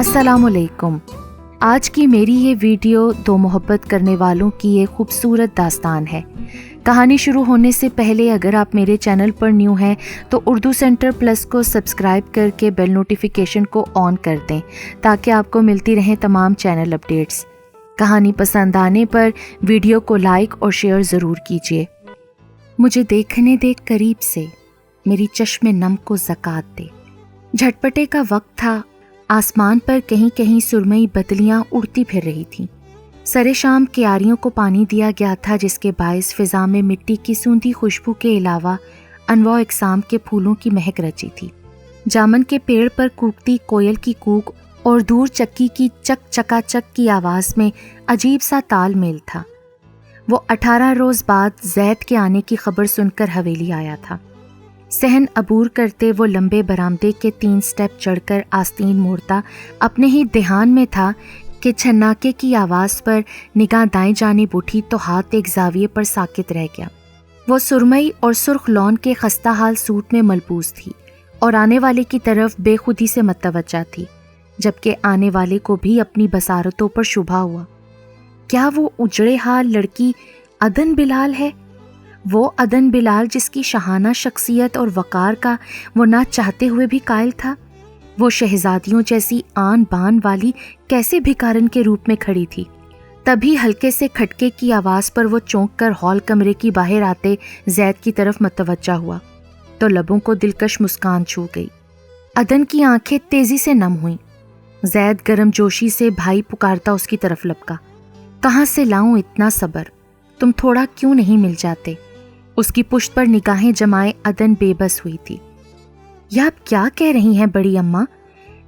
السلام علیکم۔ آج کی میری یہ ویڈیو دو محبت کرنے والوں کی ایک خوبصورت داستان ہے۔ کہانی شروع ہونے سے پہلے اگر آپ میرے چینل پر نیو ہیں تو اردو سینٹر پلس کو سبسکرائب کر کے بیل نوٹیفیکیشن کو آن کر دیں تاکہ آپ کو ملتی رہیں تمام چینل اپڈیٹس۔ کہانی پسند آنے پر ویڈیو کو لائک اور شیئر ضرور کیجیے۔ مجھے دیکھنے دے قریب سے، میری چشم نم کو زکات دے۔ جھٹپٹے کا وقت تھا، آسمان پر کہیں کہیں سرمئی بدلیاں اڑتی پھر رہی تھیں۔ سرے شام کیاریوں کو پانی دیا گیا تھا جس کے باعث فضا میں مٹی کی سوندھی خوشبو کے علاوہ انواع اقسام کے پھولوں کی مہک رچی تھی۔ جامن کے پیڑ پر کوکتی کوئل کی کوک اور دور چکی کی چک چکا چک کی آواز میں عجیب سا تال میل تھا۔ وہ 18 روز بعد زید کے آنے کی خبر سن کر حویلی آیا تھا۔ صحن عبور کرتے وہ لمبے برآمدے کے 3 سٹیپ چڑھ کر آستین موڑتا اپنے ہی دھیان میں تھا کہ چھناکے کی آواز پر نگاہ دائیں جانب اٹھی تو ہاتھ ایک زاویے پر ساکت رہ گیا۔ وہ سرمئی اور سرخ لون کے خستہ حال سوٹ میں ملبوس تھی اور آنے والے کی طرف بے خودی سے متوجہ تھی، جبکہ آنے والے کو بھی اپنی بصارتوں پر شبہ ہوا۔ کیا وہ اجڑے حال لڑکی عدن بلال ہے؟ وہ عدن بلال جس کی شاہانہ شخصیت اور وقار کا وہ نہ چاہتے ہوئے بھی قائل تھا؟ وہ شہزادیوں جیسی آن بان والی کیسے بھکارن کے روپ میں کھڑی تھی؟ تبھی ہلکے سے کھٹکے کی آواز پر وہ چونک کر ہال کمرے کی باہر آتے زید کی طرف متوجہ ہوا تو لبوں کو دلکش مسکان چھو گئی۔ عدن کی آنکھیں تیزی سے نم ہوئیں۔ زید گرم جوشی سے بھائی پکارتا اس کی طرف لپکا۔ کہاں سے لاؤں اتنا صبر؟ تم تھوڑا کیوں نہیں مل جاتے؟ اس کی پشت پر نگاہیں جمائے عدن بے بس ہوئی تھی۔ یہ آپ کیا کہہ رہی ہیں بڑی اماں؟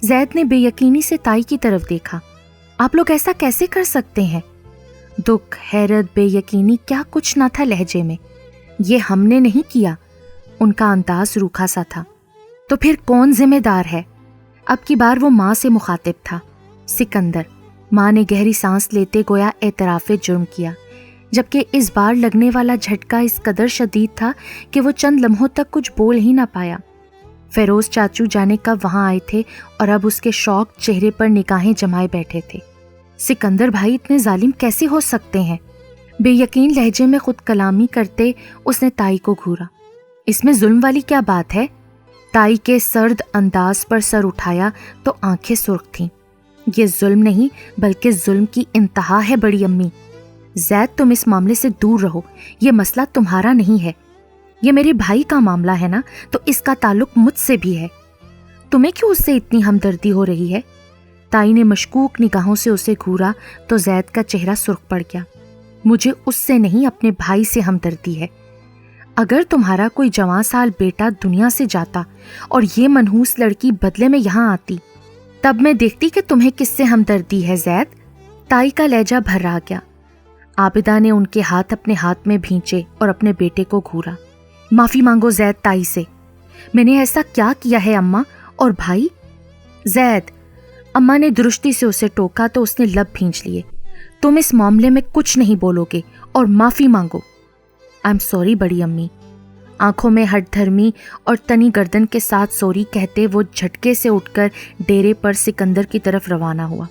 زید نے بے یقینی سے تائی کی طرف دیکھا۔ آپ لوگ ایسا کیسے کر سکتے ہیں؟ دکھ، حیرت، بے یقینی کیا کچھ نہ تھا لہجے میں۔ یہ ہم نے نہیں کیا، ان کا انداز روکھا سا تھا۔ تو پھر کون ذمہ دار ہے؟ اب کی بار وہ ماں سے مخاطب تھا۔ سکندر۔ ماں نے گہری سانس لیتے گویا اعتراف جرم کیا، جبکہ اس بار لگنے والا جھٹکا اس قدر شدید تھا کہ وہ چند لمحوں تک کچھ بول ہی نہ پایا۔ فیروز چاچو جانے کب وہاں آئے تھے اور اب اس کے شوق چہرے پر نگاہیں جمائے بیٹھے تھے۔ سکندر بھائی اتنے ظالم کیسے ہو سکتے ہیں؟ بے یقین لہجے میں خود کلامی کرتے اس نے تائی کو گھورا۔ اس میں ظلم والی کیا بات ہے؟ تائی کے سرد انداز پر سر اٹھایا تو آنکھیں سرخ تھیں۔ یہ ظلم نہیں بلکہ ظلم کی انتہا ہے بڑی امی۔ زید تم اس معاملے سے دور رہو، یہ مسئلہ تمہارا نہیں ہے، یہ میرے بھائی کا معاملہ ہے نا، تو اس کا تعلق مجھ سے بھی ہے۔ تمہیں کیوں اس سے اتنی ہمدردی ہو رہی ہے؟ تائی نے مشکوک نگاہوں سے اسے گھورا تو زید کا چہرہ سرخ پڑ گیا۔ مجھے اس سے نہیں اپنے بھائی سے ہمدردی ہے۔ اگر تمہارا کوئی جوان سال بیٹا دنیا سے جاتا اور یہ منحوس لڑکی بدلے میں یہاں آتی، تب میں دیکھتی کہ تمہیں کس سے ہمدردی ہے زید۔ تائی کا لہجہ بھرا گیا۔ عابدہ نے ان کے ہاتھ اپنے ہاتھ میں بھینچے اور اپنے بیٹے کو گھورا۔ معافی مانگو زید تائی سے۔ میں نے ایسا کیا کیا ہے اماں؟ اور بھائی؟ زید، اماں نے درستی سے اسے ٹوکا تو اس نے لب بھینچ لیے۔ تم اس معاملے میں کچھ نہیں بولو گے اور معافی مانگو۔ آئی ایم سوری بڑی امی۔ آنکھوں میں ہٹ دھرمی اور تنی گردن کے ساتھ سوری کہتے وہ جھٹکے سے اٹھ کر ڈیرے پر سکندر کی طرف روانہ ہوا۔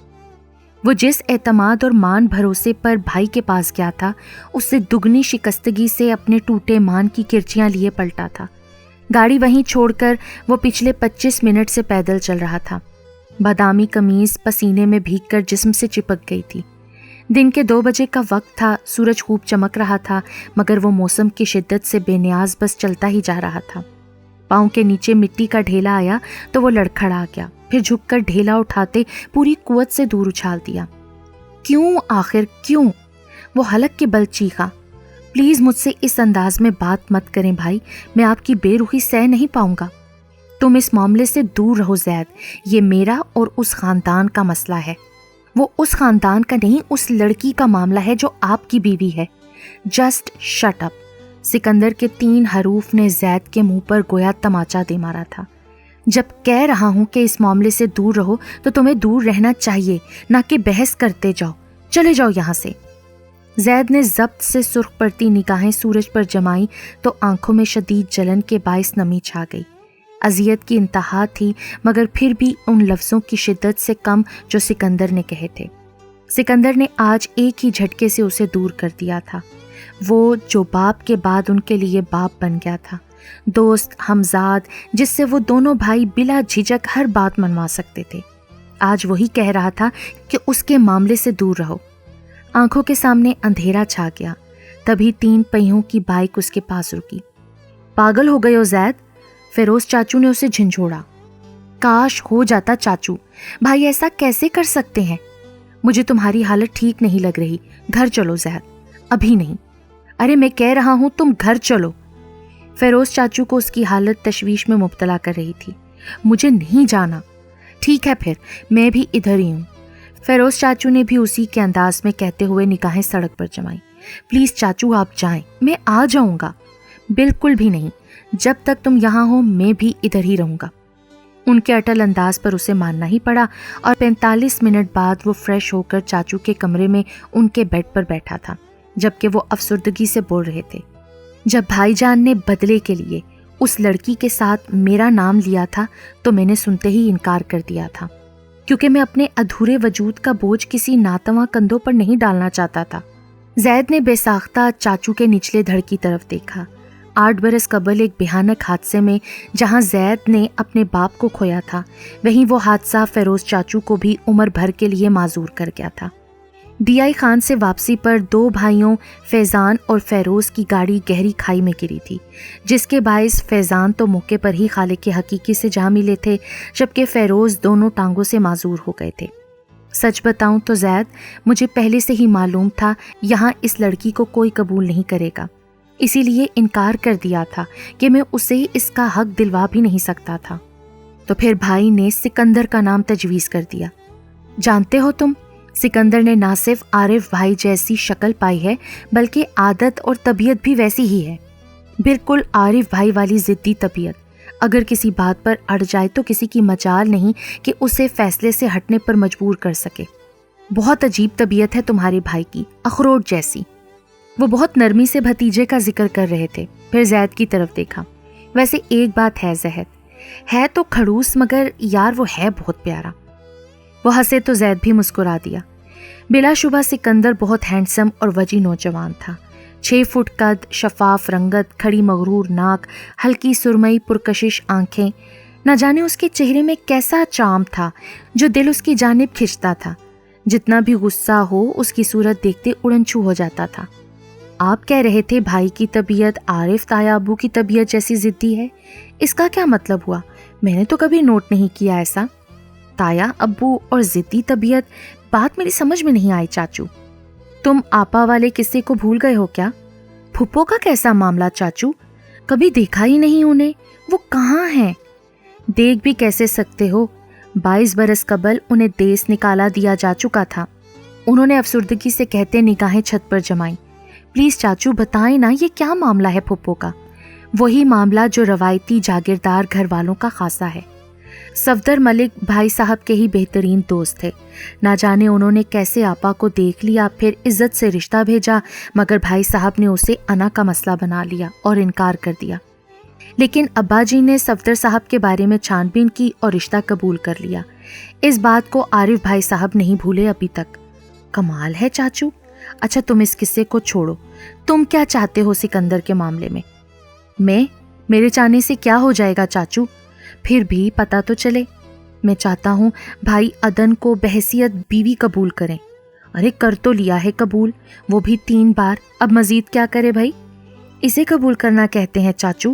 وہ جس اعتماد اور مان بھروسے پر بھائی کے پاس گیا تھا، اس سے دگنی شکستگی سے اپنے ٹوٹے مان کی کرچیاں لیے پلٹا تھا۔ گاڑی وہیں چھوڑ کر وہ پچھلے 25 منٹ سے پیدل چل رہا تھا۔ بادامی قمیض پسینے میں بھیگ کر جسم سے چپک گئی تھی۔ دن کے 2 بجے کا وقت تھا، سورج خوب چمک رہا تھا، مگر وہ موسم کی شدت سے بے نیاز بس چلتا ہی جا رہا تھا۔ پاؤں کے نیچے مٹی کا ڈھیلا آیا تو وہ لڑکھڑا گیا، پھر جھک کر ڈھیلا اٹھاتے پوری قوت سے دور اچھال دیا۔ کیوں آخر کیوں؟ وہ حلق کے بل چیخا۔ پلیز مجھ سے اس انداز میں بات مت کریں بھائی، میں آپ کی بے رخی سہ نہیں پاؤں گا۔ تم اس معاملے سے دور رہو زید، یہ میرا اور اس خاندان کا مسئلہ ہے۔ وہ اس خاندان کا نہیں، اس لڑکی کا معاملہ ہے جو آپ کی بیوی ہے۔ Just shut up. سکندر کے 3 حروف نے زید کے منہ پر گویا تماچا دے مارا تھا۔ جب کہہ رہا ہوں کہ اس معاملے سے دور رہو تو تمہیں دور رہنا چاہیے، نہ کہ بحث کرتے جاؤ۔ چلے جاؤ یہاں سے۔ زید نے ضبط سے سرخ پڑتی نگاہیں سورج پر جمائیں تو آنکھوں میں شدید جلن کے باعث نمی چھا گئی۔ اذیت کی انتہا تھی، مگر پھر بھی ان لفظوں کی شدت سے کم جو سکندر نے کہے تھے۔ سکندر نے آج ایک ہی جھٹکے سے اسے دور کر دیا تھا، وہ جو باپ کے بعد ان کے لیے باپ بن گیا تھا، دوست، ہمزاد، جس سے وہ دونوں بھائی بلا جھجک ہر بات منوا سکتے تھے، آج وہی کہہ رہا تھا کہ اس کے معاملے سے دور رہو۔ آنکھوں کے سامنے اندھیرا چھا گیا، تبھی 3 پہیوں کی بائک اس کے پاس رکی۔ پاگل ہو گئے ہو زید؟ فیروز چاچو نے اسے جھنجھوڑا۔ کاش ہو جاتا چاچو، بھائی ایسا کیسے کر سکتے ہیں؟ مجھے تمہاری حالت ٹھیک نہیں لگ رہی، گھر چلو زید۔ ابھی نہیں۔ ارے میں کہہ رہا ہوں تم گھر چلو۔ فیروز چاچو کو اس کی حالت تشویش میں مبتلا کر رہی تھی۔ مجھے نہیں جانا۔ ٹھیک ہے پھر، میں بھی ادھر ہی ہوں۔ فیروز چاچو نے بھی اسی کے انداز میں کہتے ہوئے نگاہیں سڑک پر جمائی۔ پلیز چاچو آپ جائیں، میں آ جاؤں گا۔ بالکل بھی نہیں، جب تک تم یہاں ہو میں بھی ادھر ہی رہوں گا۔ ان کے اٹل انداز پر اسے ماننا ہی پڑا، اور 45 منٹ بعد وہ فریش ہو کر چاچو کے کمرے میں ان کے بیڈ پر بیٹھا تھا، جبکہ وہ افسردگی سے بول رہے تھے۔ جب بھائی جان نے بدلے کے لیے اس لڑکی کے ساتھ میرا نام لیا تھا تو میں نے سنتے ہی انکار کر دیا تھا، کیونکہ میں اپنے ادھورے وجود کا بوجھ کسی ناتواں کندھوں پر نہیں ڈالنا چاہتا تھا۔ زید نے بے ساختہ چاچو کے نچلے دھڑ کی طرف دیکھا۔ 8 برس قبل ایک بھیانک حادثے میں جہاں زید نے اپنے باپ کو کھویا تھا، وہیں وہ حادثہ فیروز چاچو کو بھی عمر بھر کے لیے معذور کر گیا تھا۔ ڈی آئی خان سے واپسی پر 2 بھائیوں فیضان اور فیروز کی گاڑی گہری کھائی میں گری تھی، جس کے باعث فیضان تو موقع پر ہی خالق حقیقی سے جا ملے تھے، جبکہ فیروز دونوں ٹانگوں سے معذور ہو گئے تھے۔ سچ بتاؤں تو زید، مجھے پہلے سے ہی معلوم تھا یہاں اس لڑکی کو کوئی قبول نہیں کرے گا، اسی لیے انکار کر دیا تھا کہ میں اسے اس کا حق دلوا بھی نہیں سکتا تھا۔ تو پھر بھائی نے سکندر کا نام تجویز کر دیا۔ جانتے ہو تم، سکندر نے نہ صرف عارف بھائی جیسی شکل پائی ہے بلکہ عادت اور طبیعت بھی ویسی ہی ہے، بالکل عارف بھائی والی ضدی طبیعت۔ اگر کسی بات پر اڑ جائے تو کسی کی مجال نہیں کہ اسے فیصلے سے ہٹنے پر مجبور کر سکے۔ بہت عجیب طبیعت ہے تمہارے بھائی کی، اخروٹ جیسی۔ وہ بہت نرمی سے بھتیجے کا ذکر کر رہے تھے، پھر زید کی طرف دیکھا۔ ویسے ایک بات ہے زہد، ہے تو کھڑوس مگر یار وہ ہے بہت پیارا۔ وہ ہنسے تو زید بھی مسکرا دیا۔ بلا شبہ سکندر بہت ہینڈسم اور وجی نوجوان تھا۔ 6 فٹ قد، شفاف رنگت، کھڑی مغرور ناک، ہلکی سرمئی پرکشش آنکھیں، نہ جانے اس کے چہرے میں کیسا چام تھا جو دل اس کی جانب کھنچتا تھا۔ جتنا بھی غصہ ہو اس کی صورت دیکھتے اڑن چھو ہو جاتا تھا۔ آپ کہہ رہے تھے بھائی کی طبیعت عارف تایا ابو کی طبیعت جیسی ضدی ہے، اس کا کیا مطلب ہوا؟ میں نے تو کبھی نوٹ نہیں کیا ایسا۔ تایا ابو اور ضدی طبیعت، بات میری سمجھ میں نہیں آئی چاچو۔ تم آپا والے قصے کو بھول گئے ہو کیا؟ پھپھو کا کیسا معاملہ چاچو؟ کبھی دیکھا ہی نہیں انہیں، وہ کہاں ہیں؟ دیکھ بھی کیسے سکتے ہو، 22 برس قبل انہیں دیس نکالا دیا جا چکا تھا۔ انہوں نے افسردگی سے کہتے نگاہیں چھت پر جمائیں۔ پلیز چاچو بتائیں نا یہ کیا معاملہ ہے پھپھو کا؟ وہی معاملہ جو روایتی جاگیردار گھر والوں کا خاصہ ہے۔ صفدر ملک بھائی صاحب کے ہی بہترین دوست تھے، نہ جانے انہوں نے کیسے آپا کو دیکھ لیا، پھر عزت سے رشتہ بھیجا، مگر بھائی صاحب نے اسے انا کا مسئلہ بنا لیا اور انکار کر دیا۔ لیکن ابا جی نے صفدر صاحب کے بارے میں چھان بین کی اور رشتہ قبول کر لیا۔ اس بات کو عارف بھائی صاحب نہیں بھولے ابھی تک۔ کمال ہے چاچو۔ اچھا تم اس قصے کو چھوڑو، تم کیا چاہتے ہو سکندر کے معاملے میں؟ میرے چاہنے سے کیا ہو جائے گا چاچو؟ پھر بھی پتہ تو چلے۔ میں چاہتا ہوں بھائی عدن کو بحیثیت بیوی قبول کریں۔ ارے کر تو لیا ہے قبول، وہ بھی 3 بار، اب مزید کیا کرے بھائی؟ اسے قبول کرنا کہتے ہیں چاچو؟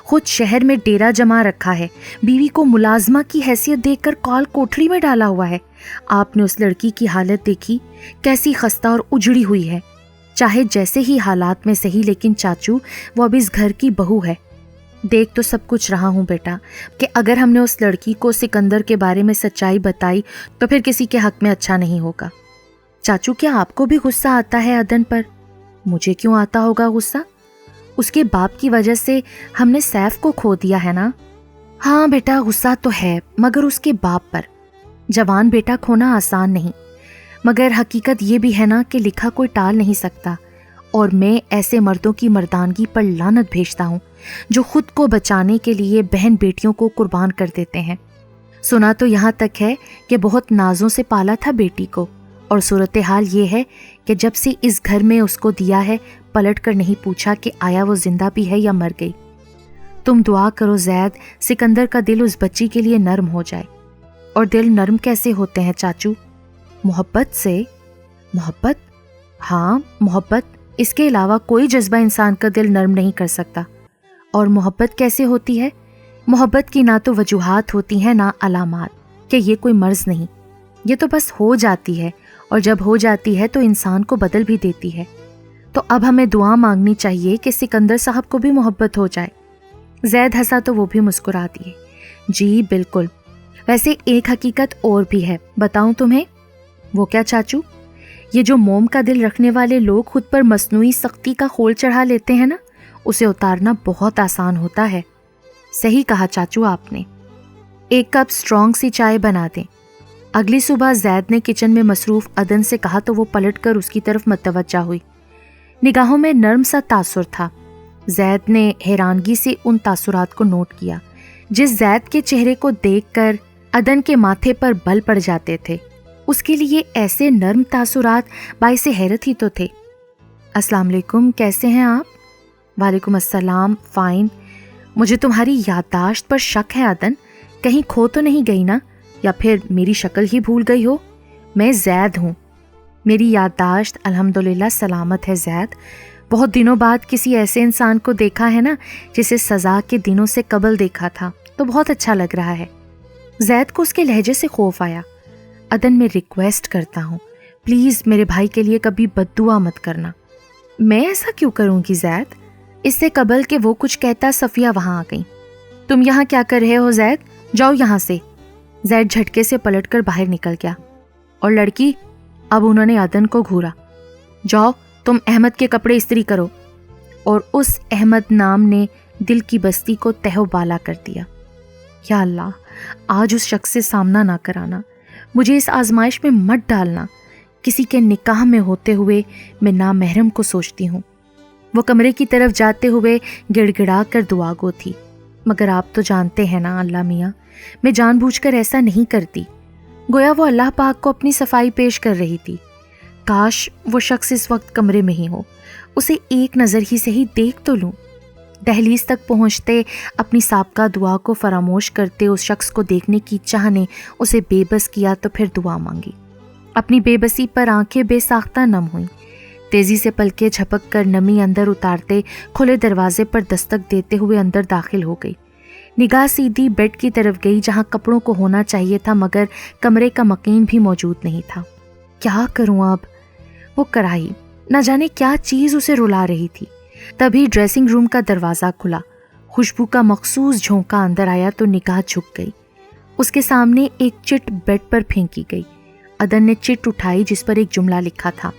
خود شہر میں ڈیرا جما رکھا ہے، بیوی کو ملازمہ کی حیثیت دیکھ کر کال کوٹری میں ڈالا ہوا ہے۔ آپ نے اس لڑکی کی حالت دیکھی، کیسی خستہ اور اجڑی ہوئی ہے۔ چاہے جیسے ہی حالات میں صحیح، لیکن چاچو وہ اب اس گھر کی بہو ہے۔ دیکھ تو سب کچھ رہا ہوں بیٹا کہ اگر ہم نے اس لڑکی کو سکندر کے بارے میں سچائی بتائی تو پھر کسی کے حق میں اچھا نہیں ہوگا۔ چاچو کیا آپ کو بھی غصہ آتا ہے عدن پر؟ مجھے کیوں آتا ہوگا غصہ؟ اس کے باپ کی وجہ سے ہم نے سیف کو کھو دیا ہے نا۔ ہاں بیٹا غصہ تو ہے، مگر اس کے باپ پر۔ جوان بیٹا کھونا آسان نہیں، مگر حقیقت یہ بھی ہے نا کہ لکھا کوئی ٹال نہیں سکتا، اور میں ایسے مردوں کی مردانگی پر لعنت بھیجتا ہوں جو خود کو بچانے کے لیے بہن بیٹیوں کو قربان کر دیتے ہیں۔ سنا تو یہاں تک ہے کہ بہت نازوں سے پالا تھا بیٹی کو، اور صورتحال یہ ہے کہ جب سے اس گھر میں اس کو دیا ہے پلٹ کر نہیں پوچھا کہ آیا وہ زندہ بھی ہے یا مر گئی۔ تم دعا کرو زید سکندر کا دل اس بچی کے لیے نرم ہو جائے۔ اور دل نرم کیسے ہوتے ہیں چاچو؟ محبت سے۔ محبت؟ ہاں محبت، اس کے علاوہ کوئی جذبہ انسان کا دل نرم نہیں کر سکتا۔ اور محبت کیسے ہوتی ہے؟ محبت کی نہ تو وجوہات ہوتی ہیں نہ علامات کہ یہ کوئی مرض نہیں، یہ تو بس ہو جاتی ہے، اور جب ہو جاتی ہے تو انسان کو بدل بھی دیتی ہے۔ تو اب ہمیں دعا مانگنی چاہیے کہ سکندر صاحب کو بھی محبت ہو جائے۔ زید ہنسا تو وہ بھی مسکرا دیے۔ جی بالکل، ویسے ایک حقیقت اور بھی ہے، بتاؤں تمہیں؟ وہ کیا چاچو؟ یہ جو موم کا دل رکھنے والے لوگ خود پر مصنوعی سختی کا خول چڑھا لیتے ہیں نا، اسے اتارنا بہت آسان ہوتا ہے۔ صحیح کہا چاچو آپ نے۔ ایک کپ اسٹرانگ سی چائے بنا دیں۔ اگلی صبح زید نے کچن میں مصروف عدن سے کہا تو وہ پلٹ کر اس کی طرف متوجہ ہوئی۔ نگاہوں میں نرم سا تاثر تھا۔ زید نے حیرانگی سے ان تاثرات کو نوٹ کیا جس زید کے چہرے کو دیکھ کر عدن کے ماتھے پر بل پڑ جاتے تھے۔ اس کے لیے ایسے نرم تاثرات باعث حیرت ہی تو تھے۔ السلام علیکم، کیسے ہیں آپ؟ وعلیکم السلام، فائن۔ مجھے تمہاری یادداشت پر شک ہے عدن، کہیں کھو تو نہیں گئی نا، یا پھر میری شکل ہی بھول گئی ہو؟ میں زید ہوں۔ میری یادداشت الحمدللہ سلامت ہے زید۔ بہت دنوں بعد کسی ایسے انسان کو دیکھا ہے نا جسے سزا کے دنوں سے قبل دیکھا تھا، تو بہت اچھا لگ رہا ہے۔ زید کو اس کے لہجے سے خوف آیا۔ عدن میں ریکویسٹ کرتا ہوں، پلیز میرے بھائی کے لیے کبھی بد دعا مت کرنا۔ میں ایسا کیوں کروں گی زید؟ اس سے قبل کہ وہ کچھ کہتا صفیہ وہاں آ گئی۔ تم یہاں کیا کر رہے ہو زید؟ جاؤ یہاں سے۔ زید جھٹکے سے پلٹ کر باہر نکل گیا۔ اور لڑکی؟ اب انہوں نے عدن کو گھورا۔ جاؤ تم احمد کے کپڑے استری کرو۔ اور اس احمد نام نے دل کی بستی کو تہو بالا کر دیا۔ یا اللہ، آج اس شخص سے سامنا نہ کرانا، مجھے اس آزمائش میں مت ڈالنا۔ کسی کے نکاح میں ہوتے ہوئے میں نامحرم کو سوچتی ہوں۔ وہ کمرے کی طرف جاتے ہوئے گڑ گڑا کر دعا گو تھی، مگر آپ تو جانتے ہیں نا اللہ میاں، میں جان بوجھ کر ایسا نہیں کرتی۔ گویا وہ اللہ پاک کو اپنی صفائی پیش کر رہی تھی۔ کاش وہ شخص اس وقت کمرے میں ہی ہو، اسے ایک نظر ہی سے ہی دیکھ تو لوں۔ دہلیز تک پہنچتے اپنی سابقہ دعا کو فراموش کرتے اس شخص کو دیکھنے کی چاہ نے اسے بے بس کیا تو پھر دعا مانگی۔ اپنی بے بسی پر آنکھیں بے ساختہ نم ہوئیں۔ تیزی سے پلکیں جھپک کر نمی اندر اتارتے کھلے دروازے پر دستک دیتے ہوئے اندر داخل ہو گئی۔ نگاہ سیدھی بیڈ کی طرف گئی جہاں کپڑوں کو ہونا چاہیے تھا مگر کمرے کا مکین بھی موجود نہیں تھا۔ کیا کروں اب؟ وہ کڑھائی، نہ جانے کیا چیز اسے رلا رہی تھی۔ تبھی ڈریسنگ روم کا دروازہ کھلا، خوشبو کا مخصوص جھونکا اندر آیا تو نگاہ جھک گئی۔ اس کے سامنے ایک چٹ بیڈ پر پھینکی گئی۔ عدن نے چٹ اٹھائی جس پر ایک جملہ لکھا تھا،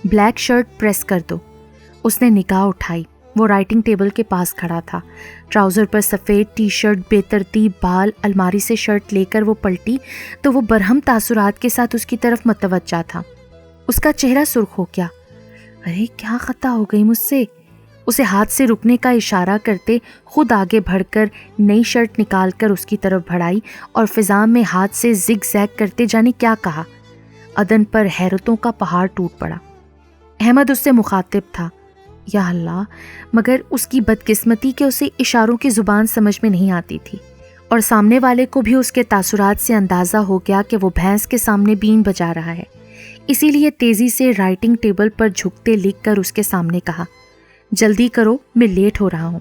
بلیک شرٹ پریس کر دو۔ اس نے نگاہ اٹھائی، وہ رائٹنگ ٹیبل کے پاس کھڑا تھا۔ ٹراؤزر پر سفید ٹی شرٹ، بے ترتیب بال، الماری سے شرٹ لے کر وہ پلٹی تو وہ برہم تاثرات کے ساتھ اس کی طرف متوجہ تھا۔ اس کا چہرہ سرخ ہو گیا۔ ارے کیا خطا ہو گئی مجھ سے؟ اسے ہاتھ سے رکنے کا اشارہ کرتے خود آگے بڑھ کر نئی شرٹ نکال کر اس کی طرف بڑھائی اور فضا میں ہاتھ سے زگ زیگ کرتے جانے کیا کہا۔ عدن پر حیرتوں کا پہاڑ ٹوٹ پڑا۔ احمد اس سے مخاطب تھا۔ یا اللہ، مگر اس کی بدقسمتی کہ اسے اشاروں کی زبان سمجھ میں نہیں آتی تھی، اور سامنے والے کو بھی اس کے تاثرات سے اندازہ ہو گیا کہ وہ بھینس کے سامنے بین بجا رہا ہے۔ اسی لیے تیزی سے رائٹنگ ٹیبل پر جھکتے لکھ کر اس کے سامنے کہا، جلدی کرو میں لیٹ ہو رہا ہوں۔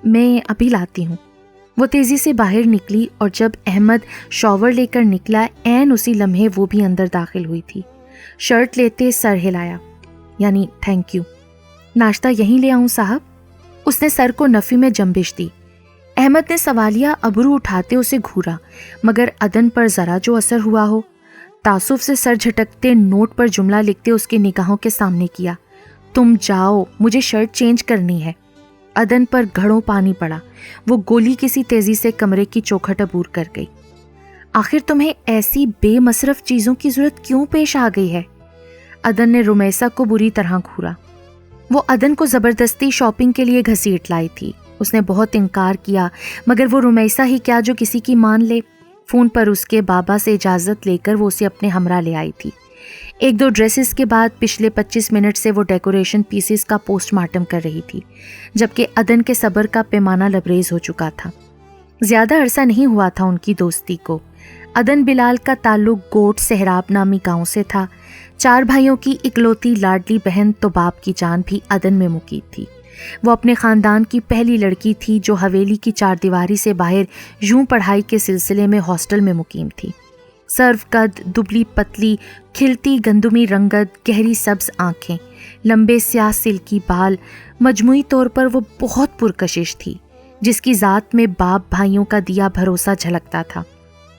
میں ابھی لاتی ہوں۔ وہ تیزی سے باہر نکلی اور جب احمد شاور لے کر نکلا عین اسی لمحے وہ بھی اندر داخل ہوئی تھی۔ شرٹ لیتے سر ہلایا، یعنی تھینک یو۔ ناشتہ یہیں لے آؤں صاحب؟ اس نے سر کو نفی میں جنبش دی۔ احمد نے سوالیہ ابرو اٹھاتے اسے گھورا، مگر عدن پر ذرا جو اثر ہوا ہو۔ تعصب سے سر جھٹکتے نوٹ پر جملہ لکھتے اس کی نگاہوں کے سامنے کیا، تم جاؤ، مجھے شرٹ چینج کرنی ہے۔ عدن پر گھڑوں پانی پڑا۔ وہ گولی کسی تیزی سے کمرے کی چوکھٹ عبور کر گئی۔ آخر تمہیں ایسی بے مصرف چیزوں کی ضرورت کیوں پیش آ گئی ہے؟ عدن نے رمیسہ کو بری طرح گھورا۔ وہ عدن کو زبردستی شاپنگ کے لیے گھسیٹ لائی تھی. اس نے بہت انکار کیا مگر وہ رمیسہ ہی کیا جو کسی کی مان لے. فون پر اس کے بابا سے اجازت لے کر وہ اسے اپنے ہمراہ لے آئی تھی. 1-2 ڈریسز کے بعد پچھلے 25 منٹ سے وہ ڈیکوریشن پیسز کا پوسٹ مارٹم کر رہی تھی، جبکہ عدن کے صبر کا پیمانہ لبریز ہو چکا تھا. زیادہ عرصہ نہیں ہوا تھا ان کی دوستی کو. عدن بلال کا تعلق گوٹ سہراب نامی گاؤں سے تھا. 4 بھائیوں کی اکلوتی لاڈلی بہن تو باپ کی جان بھی عدن میں مقید تھی. وہ اپنے خاندان کی پہلی لڑکی تھی جو حویلی کی 4 دیواری سے باہر یوں پڑھائی کے سلسلے میں ہاسٹل میں مقیم تھی. سرو قد، دبلی پتلی، کھلتی گندمی رنگت، گہری سبز آنکھیں، لمبے سیاہ سلکی بال، مجموعی طور پر وہ بہت پرکشش تھی جس کی ذات میں باپ بھائیوں کا دیا بھروسہ جھلکتا تھا.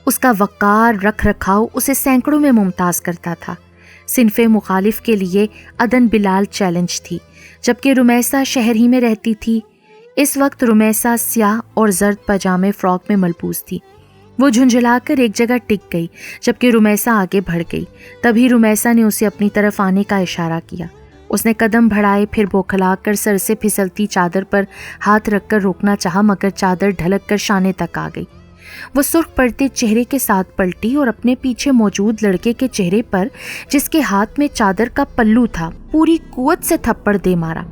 اس کا وقار رکھ رکھاؤ اسے سینکڑوں میں ممتاز کرتا تھا. صنف مخالف کے لیے عدن بلال چیلنج تھی، جبکہ رمیسہ شہر ہی میں رہتی تھی. اس وقت رمیسہ سیاہ اور زرد پاجامے فراک میں ملبوس تھی. وہ جھنجھلا کر ایک جگہ ٹک گئی جبکہ رمیسہ آگے بڑھ گئی. تبھی رمیسہ نے اسے اپنی طرف آنے کا اشارہ کیا. اس نے قدم بڑھائے، پھر بوکھلا کر سر سے پھسلتی چادر پر ہاتھ رکھ کر روکنا چاہا مگر چادر ڈھلک کر شانے تک آ گئی. وہ سرخ پڑتے چہرے کے ساتھ پلٹی اور اپنے پیچھے موجود لڑکے کے چہرے پر جس کے ہاتھ میں چادر کا پلو تھا پوری قوت سے تھپڑ دے مارا.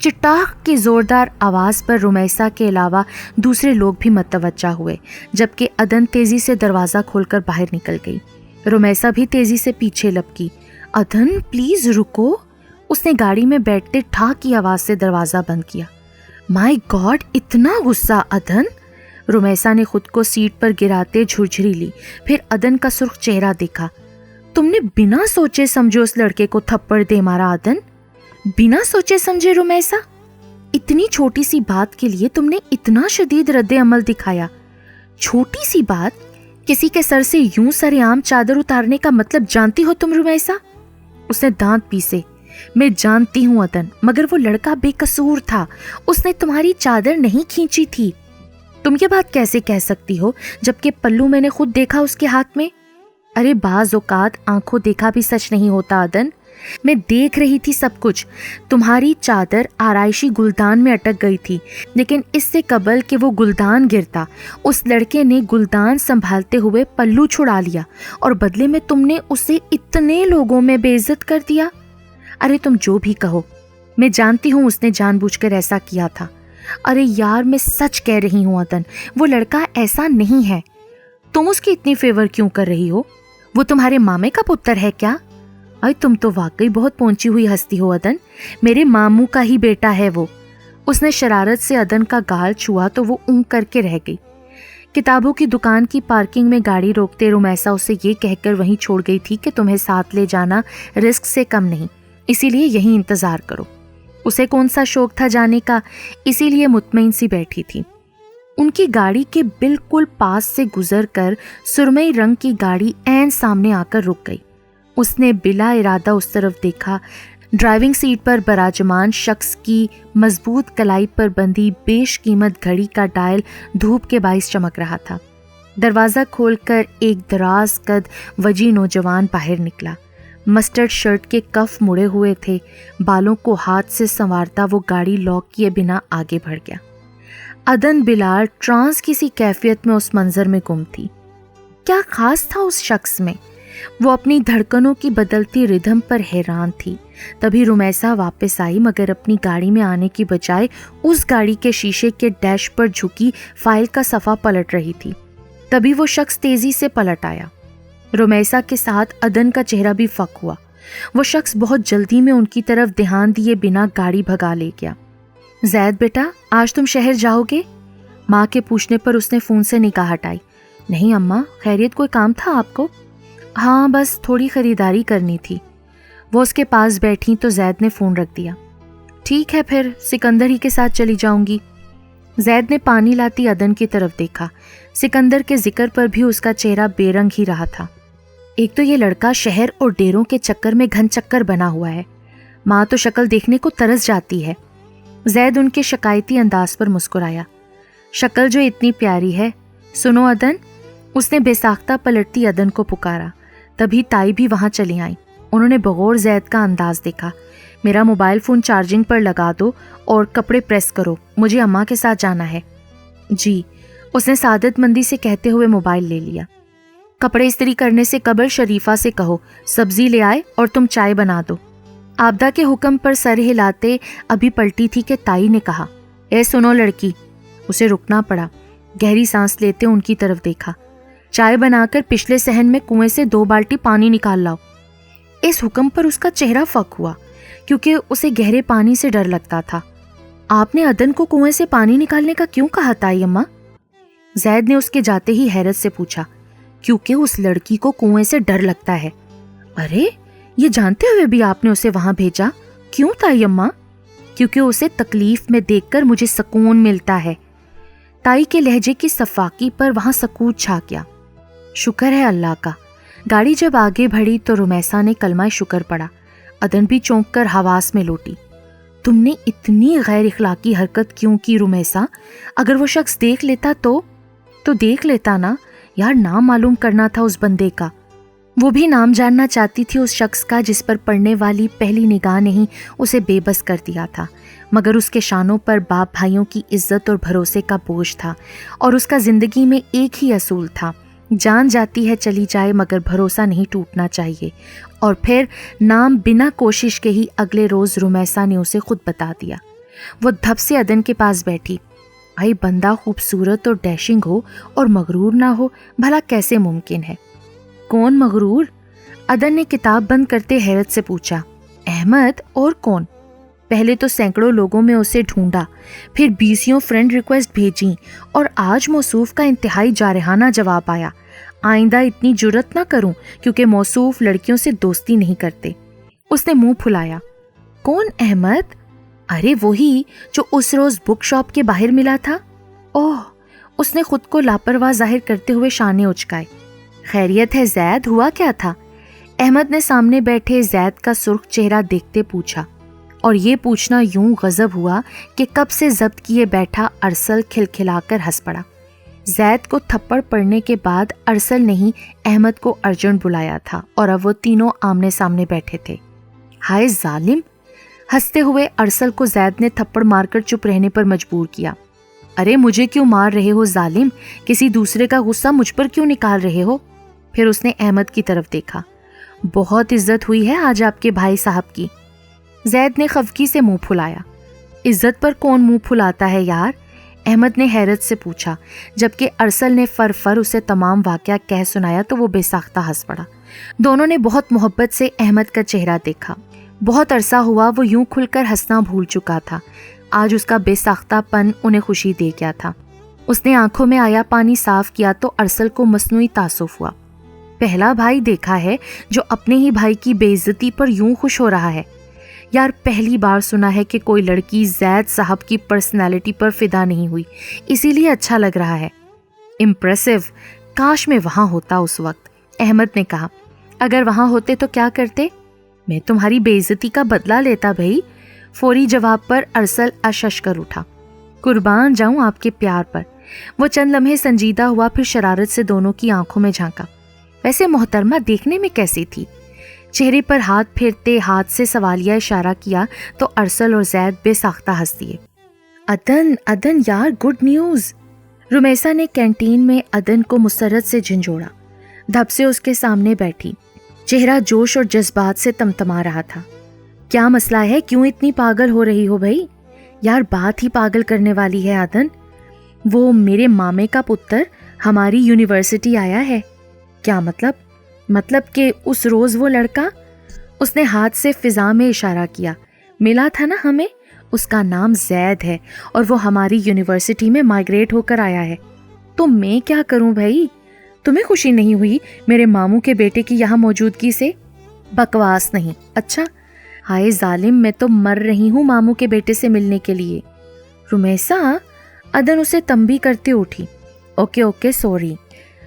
چٹاخ کی زوردار آواز پر رمیسہ کے علاوہ دوسرے لوگ بھی متوجہ ہوئے، جبکہ عدن تیزی سے دروازہ کھول کر باہر نکل گئی. رمیسہ بھی تیزی سے پیچھے لپکی. عدن پلیز رکو. اس نے گاڑی میں بیٹھتے ٹھا کی آواز سے دروازہ بند کیا. مائی گاڈ، اتنا غصہ عدن؟ رمیسہ نے خود کو سیٹ پر گراتے جھرجھری لی، پھر عدن کا سرخ چہرہ دیکھا. تم نے بنا سوچے سمجھے اس لڑکے کو تھپڑ دے مارا عدن؟ بنا سوچے سمجھے رمیسہ؟ اتنی چھوٹی سی بات کے لیے تم نے اتنا شدید رد عمل دکھایا. چھوٹی سی بات؟ کسی کے سر سے یوں سر عام چادر اتارنے کا مطلب جانتی ہو تم رمیسہ؟ اس نے دانت پیسے. میں جانتی ہوں عدن، مگر وہ لڑکا بے قصور تھا. اس نے تمہاری چادر نہیں کھینچی تھی. تم یہ بات کیسے کہہ سکتی ہو جبکہ پلو میں نے خود دیکھا اس کے ہاتھ میں؟ ارے بعض اوقات آنکھوں دیکھا بھی سچ نہیں ہوتا عدن. میں دیکھ رہی تھی سب کچھ. تمہاری چادر آرائشی گلدان میں اٹک گئی تھی، لیکن اس سے قبل کہ وہ گلدان گرتا اس لڑکے نے گلدان سنبھالتے ہوئے پلو چھڑا لیا اور بدلے میں تم نے اسے اتنے لوگوں میں بے عزت کر دیا. ارے تم جو بھی کہو، میں جانتی ہوں اس نے جان بوجھ کر ایسا کیا تھا. ارے یار میں سچ کہہ رہی ہوں عدن، وہ لڑکا ایسا نہیں ہے. تم اس کی اتنی فیور کیوں کر رہی ہو؟ وہ تمہارے مامے کا پتر ہے کیا؟ ارے تم تو واقعی بہت پہنچی ہوئی ہستی ہو عدن. میرے ماموں کا ہی بیٹا ہے وہ. اس نے شرارت سے عدن کا گال چھوا تو وہ اونگ کر کے رہ گئی. کتابوں کی دکان کی پارکنگ میں گاڑی روکتے رمیسہ اسے یہ کہہ کر وہیں چھوڑ گئی تھی کہ تمہیں ساتھ لے جانا رسک سے کم نہیں، اسی لیے یہیں انتظار کرو. اسے کون سا شوق تھا جانے کا، اسی لیے مطمئن سی بیٹھی تھی. ان کی گاڑی کے بالکل پاس سے گزر کر سرمئی رنگ کی گاڑی عین سامنے آ کر رک گئی. اس نے بلا ارادہ اس طرف دیکھا. ڈرائیونگ سیٹ پر براجمان شخص کی مضبوط کلائی پر بندھی بیش قیمت گھڑی کا ڈائل دھوپ کے باعث چمک رہا تھا. دروازہ کھول کر ایک دراز قد وجی نوجوان باہر نکلا. مسٹرڈ شرٹ کے کف مڑے ہوئے تھے. بالوں کو ہاتھ سے سنوارتا وہ گاڑی لاک کیے بنا آگے بڑھ گیا. عدن بلال ٹرانس کسی کیفیت میں اس منظر میں گم تھی. کیا خاص تھا اس شخص میں؟ وہ اپنی دھڑکنوں کی بدلتی ردھم پر حیران تھی. تبھی رمیسہ واپس آئی مگر اپنی گاڑی میں آنے کی بجائے اس گاڑی کے شیشے کے ڈیش پر جھکی فائل کا صفحہ پلٹ رہی تھی. تبھی وہ شخص تیزی سے پلٹ آیا. رمیسہ کے ساتھ عدن کا چہرہ بھی فک ہوا. وہ شخص بہت جلدی میں ان کی طرف دھیان دیے بنا گاڑی بھگا لے گیا. زید بیٹا، آج تم شہر جاؤ گے؟ ماں کے پوچھنے پر اس نے فون سے نگاہ ہٹائی. نہیں اماں، خیریت کوئی کام تھا آپ کو؟ ہاں بس تھوڑی خریداری کرنی تھی. وہ اس کے پاس بیٹھی تو زید نے فون رکھ دیا. ٹھیک ہے پھر سکندر ہی کے ساتھ چلی جاؤں گی. زید نے پانی لاتی عدن کی طرف دیکھا. سکندر کے ذکر پر بھی اس کا چہرہ بے رنگ ہی رہا تھا. ایک تو یہ لڑکا شہر اور ڈیروں کے چکر میں گھن چکر بنا ہوا ہے. ماں تو شکل دیکھنے کو ترس جاتی ہے. زید ان کے شکایتی انداز پر مسکرایا. شکل جو اتنی پیاری ہے. سنو عدن، اس نے بے ساختہ پلٹتی عدن کو پکارا. تبھی تائی بھی وہاں چلی آئیں. انہوں نے بغور زید کا انداز دیکھا. میرا موبائل فون چارجنگ پر لگا دو اور کپڑے پریس کرو، مجھے اماں کے ساتھ جانا ہے۔ جی، اس نے سعادت مندی سے کہتے ہوئے موبائل لے لیا۔ کپڑے استری کرنے سے قبل شریفہ سے کہو سبزی لے آئے اور تم چائے بنا دو۔ آبدہ کے حکم پر سر ہلاتے ابھی پلٹی تھی کہ تائی نے کہا، اے سنو لڑکی۔ اسے رکنا پڑا، گہری سانس لیتے ان کی طرف دیکھا۔ چائے بنا کر پچھلے صحن میں کنویں سے 2 بالٹی پانی نکال لاؤ۔ اس حکم پر اس کا چہرہ فک ہوا کیونکہ اسے گہرے پانی سے ڈر لگتا تھا۔ آپ نے عدن کو کنویں سے پانی نکالنے کا کیوں کہا تائی اماں؟ زید نے اس کے جاتے ہی حیرت سے پوچھا۔ کیونکہ اس لڑکی کو کنویں سے ڈر لگتا ہے۔ ارے، یہ جانتے ہوئے بھی آپ نے اسے وہاں بھیجا؟ کیوں تائی اماں؟ کیونکہ اسے تکلیف میں دیکھ کر مجھے سکون ملتا ہے۔ تائی کے لہجے کی صفاقی پر وہاں سکوت چھا گیا۔ شکر ہے اللہ کا۔ گاڑی جب آگے بڑھی تو رمیسا نے کلمہ شکر پڑھا۔ عدن بھی چونک کر حواس میں لوٹی۔ تم نے اتنی غیر اخلاقی حرکت کیوں کی رمیسا؟ اگر وہ شخص دیکھ لیتا تو دیکھ لیتا نا یار، نام معلوم کرنا تھا اس بندے کا۔ وہ بھی نام جاننا چاہتی تھی اس شخص کا جس پر پڑنے والی پہلی نگاہ نے ہی اسے بے بس کر دیا تھا، مگر اس کے شانوں پر باپ بھائیوں کی عزت اور بھروسے کا بوجھ تھا، اور اس کا زندگی میں ایک ہی اصول تھا، جان جاتی ہے چلی جائے مگر بھروسہ نہیں ٹوٹنا چاہیے۔ اور پھر نام بنا کوشش کے ہی اگلے روز رمیسا نے اسے خود بتا دیا۔ وہ دھپ سے عدن کے پاس بیٹھی۔ بھائی بندہ خوبصورت اور ڈیشنگ ہو اور مغرور نہ ہو، بھلا کیسے ممکن ہے؟ کون مغرور؟ عدن نے کتاب بند کرتے حیرت سے پوچھا۔ احمد، اور کون؟ پہلے تو سینکڑوں لوگوں میں اسے ڈھونڈا، پھر 20 فرینڈ ریکویسٹ بھیجیں، اور آج موصوف کا انتہائی جارحانہ جواب آیا۔ آئندہ اتنی جرت نہ کروں کیونکہ موصوف لڑکیوں سے دوستی نہیں کرتے۔ اس نے منہ پھلایا۔ کون احمد؟ ارے وہی جو اس روز بک شاپ کے باہر ملا تھا۔ اوہ، اس نے خود کو لاپرواہ ظاہر کرتے ہوئے شانے اچکائے۔ خیریت ہے زید، ہوا کیا تھا؟ احمد نے سامنے بیٹھے زید کا سرخ چہرہ دیکھتے پوچھا، اور یہ پوچھنا یوں غضب ہوا کہ کب سے ضبط کیے بیٹھا ارسل کھلکھلا کر ہنس پڑا۔ زید کو تھپڑ پڑنے کے بعد ارسل نے ہی احمد کو ارجنٹ بلایا تھا، اور اب وہ تینوں آمنے سامنے بیٹھے تھے۔ ہائے ظالم! ہنستے ہوئے ارسل کو زید نے تھپڑ مار کر چپ رہنے پر مجبور کیا۔ ارے مجھے کیوں مار رہے ہو ظالم؟ کسی دوسرے کا غصہ مجھ پر کیوں نکال رہے ہو؟ پھر اس نے احمد کی طرف دیکھا۔ بہت عزت ہوئی ہے آج آپ کے بھائی صاحب کی۔ زید نے خفگی سے منہ پھلایا۔ عزت پر کون منہ پھلاتا ہے یار؟ احمد نے حیرت سے پوچھا۔ جبکہ ارسل نے فر اسے تمام واقعہ کہہ سنایا تو وہ بے ساختہ ہنس پڑا۔ دونوں نے بہت محبت سے احمد کا چہرہ دیکھا۔ بہت عرصہ ہوا وہ یوں کھل کر ہنسنا بھول چکا تھا۔ آج اس کا بے ساختہ پن انہیں خوشی دے گیا تھا۔ اس نے آنکھوں میں آیا پانی صاف کیا تو ارسل کو مصنوعی تعصب ہوا۔ پہلا بھائی دیکھا ہے جو اپنے ہی بھائی کی بے عزتی پر یوں خوش ہو رہا ہے۔ یار پہلی بار سنا ہے کہ کوئی لڑکی زید صاحب کی پرسنالٹی پر فدا نہیں ہوئی، اسی لیے اچھا لگ رہا ہے۔ امپریسو، کاش میں وہاں ہوتا اس وقت۔ احمد نے کہا۔ اگر وہاں ہوتے تو کیا کرتے؟ میں تمہاری بے عزتی کا بدلہ لیتا بھائی۔ فوری جواب پر ارسل اشش کر اٹھا۔ قربان جاؤں آپ کے پیار پر۔ وہ چند لمحے سنجیدہ ہوا، پھر شرارت سے دونوں کی آنکھوں میں جھانکا۔ ویسے محترمہ دیکھنے میں کیسی تھی؟ چہرے پر ہاتھ پھیرتے ہاتھ سے سوالیہ اشارہ کیا تو ارسل اور زید بے ساختہ ہنس دیے۔ عدن یار، گڈ نیوز! رمیسا نے کینٹین میں عدن کو مسرت سے جھنجھوڑا۔ دھپ سے اس کے سامنے بیٹھی، چہرہ جوش اور جذبات سے تمتما رہا تھا۔ کیا مسئلہ ہے؟ کیوں اتنی پاگل ہو رہی ہو بھائی؟ یار بات ہی پاگل کرنے والی ہے عدن۔ وہ میرے مامے کا پتر ہماری یونیورسٹی آیا ہے۔ کیا مطلب کہ اس روز وہ لڑکا، اس نے ہاتھ سے فضا میں اشارہ کیا، ملا تھا نا ہمیں، اس کا نام زید ہے اور وہ ہماری یونیورسٹی میں مائگریٹ ہو کر آیا ہے۔ تو میں کیا کروں بھائی؟ تمہیں خوشی نہیں ہوئی میرے ماموں کے بیٹے کی یہاں موجودگی سے؟ بکواس نہیں۔ اچھا، ہائے ظالم، میں تو مر رہی ہوں ماموں کے بیٹے سے ملنے کے لیے۔ رمیسا، عدن اسے تنبیہ کرتے اٹھی۔ Okay sorry.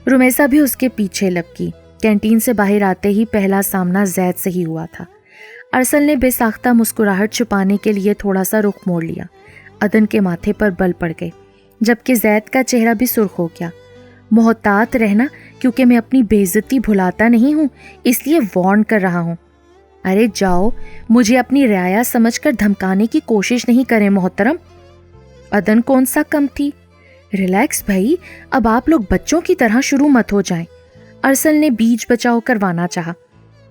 رمیسا بھی اس کے پیچھے لپکی۔ کینٹین سے باہر آتے ہی پہلا سامنا زید سے ہی ہوا تھا۔ ارسل نے بے ساختہ مسکراہٹ چھپانے کے لیے تھوڑا سا رخ موڑ لیا۔ عدن کے ماتھے پر بل پڑ گئے، جبکہ زید کا چہرہ بھی سرخ ہو گیا۔ محتاط رہنا، کیونکہ میں اپنی بے عزتی بھلاتا نہیں ہوں، اس لیے وارن کر رہا ہوں۔ ارے جاؤ، مجھے اپنی رعایا سمجھ کر دھمکانے کی کوشش نہیں کریں محترم۔ عدن کون سا کم تھی؟ ریلیکس بھائی، اب آپ لوگ بچوں کی طرح شروع مت ہو جائیں، ارسل نے بیچ بچاؤ کروانا چاہا۔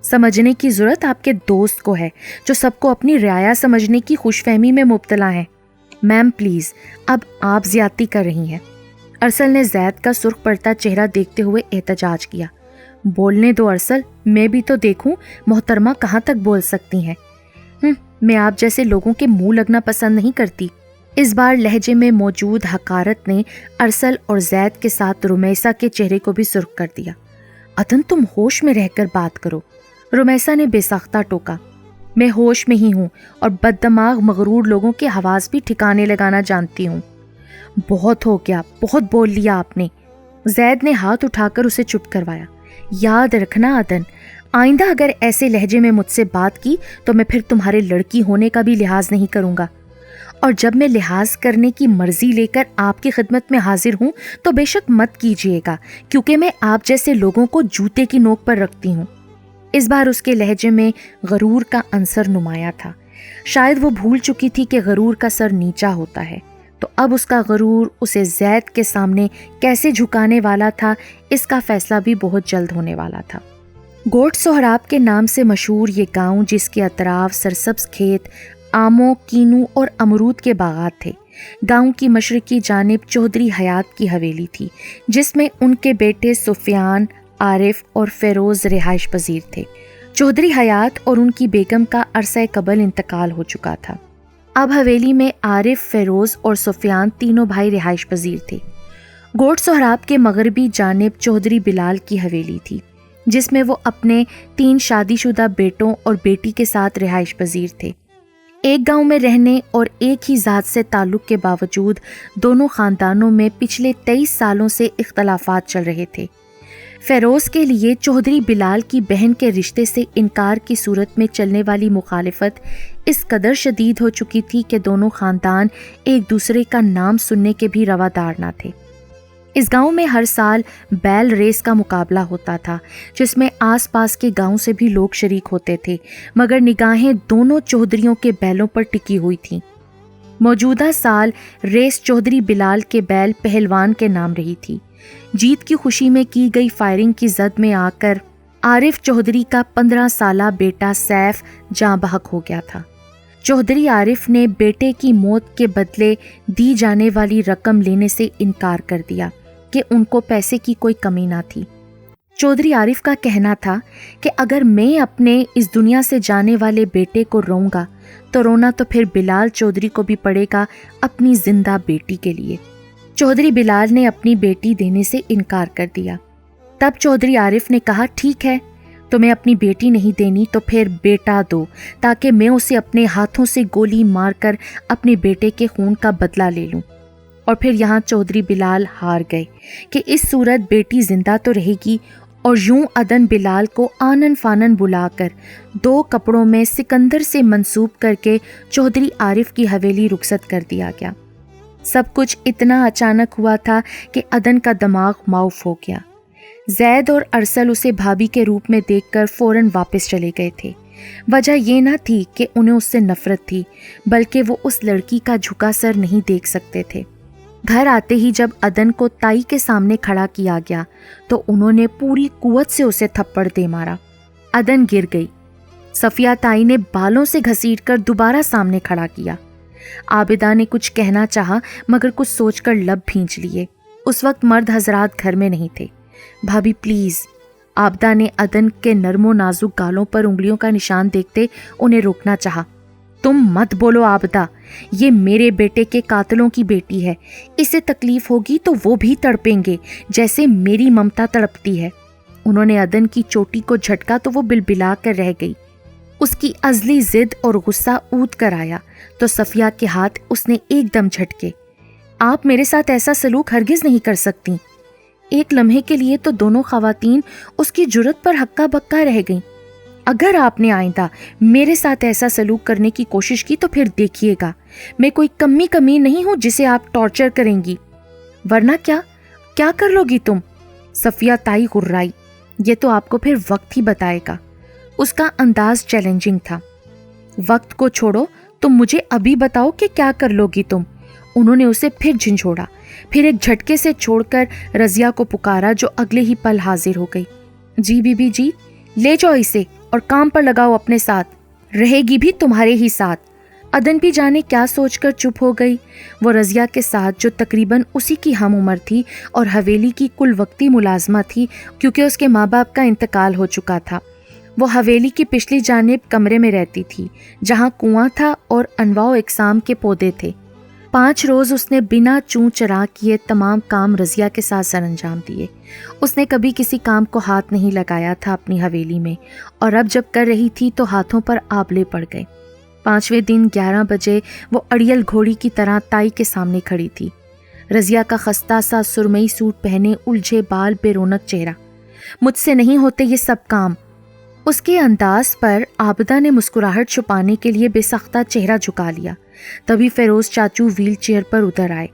سمجھنے کی ضرورت آپ کے دوست کو ہے جو سب کو اپنی رعایا سمجھنے کی خوش فہمی میں مبتلا ہیں۔ میم پلیز، اب آپ زیادتی کر رہی ہیں۔ ارسل نے زید کا سرخ پڑتا چہرہ دیکھتے ہوئے احتجاج کیا۔ بولنے دو ارسل، میں بھی تو دیکھوں محترمہ کہاں تک بول سکتی ہیں۔ میں آپ جیسے لوگوں کے منہ لگنا پسند نہیں کرتی۔ اس بار لہجے میں موجود حقارت نے ارسل اور زید کے ساتھ رمیسہ کے چہرے کو بھی سرخ کر دیا۔ عدن تم ہوش میں رہ کر بات کرو، رمیسہ نے بے ساختہ ٹوکا۔ میں ہوش میں ہی ہوں اور بد دماغ مغرور لوگوں کے حواس بھی ٹھکانے لگانا جانتی ہوں۔ بہت ہو گیا، بہت بول لیا آپ نے، زید نے ہاتھ اٹھا کر اسے چپ کروایا۔ یاد رکھنا عدن، آئندہ اگر ایسے لہجے میں مجھ سے بات کی تو میں پھر تمہارے لڑکی ہونے کا بھی لحاظ نہیں کروں گا، اور جب میں لحاظ کرنے کی مرضی لے کر آپ کی خدمت میں حاضر ہوں تو بے شک مت کیجیے گا، کیونکہ میں آپ جیسے لوگوں کو جوتے کی نوک پر رکھتی ہوں۔ اس بار اس کے لہجے میں غرور کا عنصر نمایاں تھا۔ شاید وہ بھول چکی تھی کہ غرور کا سر نیچا ہوتا ہے، تو اب اس کا غرور اسے زید کے سامنے کیسے جھکانے والا تھا، اس کا فیصلہ بھی بہت جلد ہونے والا تھا۔ گوٹ سہراب کے نام سے مشہور یہ گاؤں، جس کے اطراف سرسبز کھیت، آموں، کینو اور امرود کے باغات تھے، گاؤں کی مشرقی جانب چودھری حیات کی حویلی تھی، جس میں ان کے بیٹے سفیان، عارف اور فیروز رہائش پذیر تھے۔ چودھری حیات اور ان کی بیگم کا عرصہ قبل انتقال ہو چکا تھا۔ اب حویلی میں عارف، فیروز اور سفیان تینوں بھائی رہائش پذیر تھے۔ گوٹ سہراب کے مغربی جانب چودھری بلال کی حویلی تھی، جس میں وہ اپنے 3 شادی شدہ بیٹوں اور بیٹی کے ساتھ رہائش پذیر تھے۔ ایک گاؤں میں رہنے اور ایک ہی ذات سے تعلق کے باوجود دونوں خاندانوں میں پچھلے 23 سالوں سے اختلافات چل رہے تھے۔ فیروز کے لیے چودھری بلال کی بہن کے رشتے سے انکار کی صورت میں چلنے والی مخالفت اس قدر شدید ہو چکی تھی کہ دونوں خاندان ایک دوسرے کا نام سننے کے بھی روادار نہ تھے۔ اس گاؤں میں ہر سال بیل ریس کا مقابلہ ہوتا تھا، جس میں آس پاس کے گاؤں سے بھی لوگ شریک ہوتے تھے، مگر نگاہیں دونوں چودھریوں کے بیلوں پر ٹکی ہوئی تھیں۔ موجودہ سال ریس چودھری بلال کے بیل پہلوان کے نام رہی تھی۔ جیت کی خوشی میں کی گئی فائرنگ کی زد میں آ کر عارف چودھری کا 15 سالہ بیٹا سیف جاں بحق ہو گیا تھا۔ چودھری عارف نے بیٹے کی موت کے بدلے دی جانے والی رقم لینے سے انکار کر دیا کہ ان کو پیسے کی کوئی کمی نہ تھی۔ چودھری عارف کا کہنا تھا کہ اگر میں اپنے اس دنیا سے جانے والے بیٹے کو روں گا تو رونا تو پھر بلال چودھری کو بھی پڑے گا اپنی زندہ بیٹی کے لیے۔ چودھری بلال نے اپنی بیٹی دینے سے انکار کر دیا۔ تب چودھری عارف نے کہا، ٹھیک ہے، تمہیں اپنی بیٹی نہیں دینی تو پھر بیٹا دو، تاکہ میں اسے اپنے ہاتھوں سے گولی مار کر اپنے بیٹے کے خون کا بدلہ لے لوں۔ اور پھر یہاں چودھری بلال ہار گئے کہ اس صورت بیٹی زندہ تو رہے گی، اور یوں عدن بلال کو آنن فانن بلا کر 2 کپڑوں میں سکندر سے منسوب کر کے چودھری عارف کی حویلی رخصت کر دیا گیا۔ سب کچھ اتنا اچانک ہوا تھا کہ عدن کا دماغ معاف ہو گیا۔ زید اور ارسل اسے بھابھی کے روپ میں دیکھ کر فوراً واپس چلے گئے تھے۔ وجہ یہ نہ تھی کہ انہیں اس سے نفرت تھی، بلکہ وہ اس لڑکی کا جھکا سر نہیں دیکھ سکتے تھے۔ گھر آتے ہی جب عدن کو تائی کے سامنے کھڑا کیا گیا تو انہوں نے پوری قوت سے اسے تھپڑ دے مارا۔ عدن گر گئی۔ صفیہ تائی نے بالوں سے گھسیٹ کر دوبارہ سامنے کھڑا کیا۔ عابدہ نے کچھ کہنا چاہا مگر کچھ سوچ کر لب بھینچ لیے۔ اس وقت مرد حضرات گھر میں نہیں تھے۔ بھابھی پلیز، عابدہ نے عدن کے نرم و نازک گالوں پر انگلیوں کا نشان دیکھتے انہیں روکنا چاہا۔ تم مت بولو عابدہ، یہ میرے بیٹے کے قاتلوں کی بیٹی ہے، اسے تکلیف ہوگی تو وہ بھی تڑپیں گے جیسے میری ممتا تڑپتی ہے۔ انہوں نے عدن کی چوٹی کو جھٹکا تو وہ بلبلا کر رہ گئی۔ اس کی ازلی ضد اور غصہ اونت کر آیا تو صفیہ کے ہاتھ اس نے ایک دم جھٹکے۔ آپ میرے ساتھ ایسا سلوک ہرگز نہیں کر سکتی۔ ایک لمحے کے لیے تو دونوں خواتین اس کی جرت پر ہکا بکا رہ گئیں۔ اگر آپ نے آئندہ میرے ساتھ ایسا سلوک کرنے کی کوشش کی تو پھر دیکھیے گا، میں کوئی کمی نہیں ہوں جسے آپ ٹارچر کریں گی۔ ورنہ کیا کر لو گی تم؟ صفیہ تائی غرائی۔ یہ تو آپ کو پھر وقت ہی بتائے گا۔ اس کا انداز چیلنجنگ تھا۔ وقت کو چھوڑو، تم مجھے ابھی بتاؤ کہ کیا کر لو گی تم؟ انہوں نے اسے پھر جھنجھوڑا، پھر ایک جھٹکے سے چھوڑ کر رضیہ کو پکارا جو اگلے ہی پل حاضر ہو گئی۔ جی بی بی جی، لے جاؤ اسے اور کام پر لگاؤ اپنے ساتھ، رہے گی بھی تمہارے ہی ساتھ۔ عدن بھی جانے کیا سوچ کر چپ ہو گئی۔ وہ رضیہ کے ساتھ جو تقریباً اسی کی ہم عمر تھی اور حویلی کی کل وقتی ملازمہ تھی کیونکہ اس کے ماں باپ کا انتقال ہو چکا تھا، وہ حویلی کی پچھلی جانب کمرے میں رہتی تھی جہاں کنواں تھا اور انواع و اقسام کے پودے تھے۔ 5 روز اس نے بنا چوں چرا کیے تمام کام رضیہ کے ساتھ سر انجام دیے۔ اس نے کبھی کسی کام کو ہاتھ نہیں لگایا تھا اپنی حویلی میں، اور اب جب کر رہی تھی تو ہاتھوں پر آبلے پڑ گئے۔ 5ویں دن 11 بجے وہ اڑیل گھوڑی کی طرح تائی کے سامنے کھڑی تھی۔ رضیہ کا خستہ سا سرمئی سوٹ پہنے، الجھے بال، بے رونق چہرہ۔ مجھ سے نہیں ہوتے یہ سب کام۔ اس کے انداز پر عابدہ نے مسکراہٹ چھپانے کے لیے بے سختہ چہرہ جھکا لیا۔ تبھی فیروز چاچو ویل چیئر پر اتر آئے۔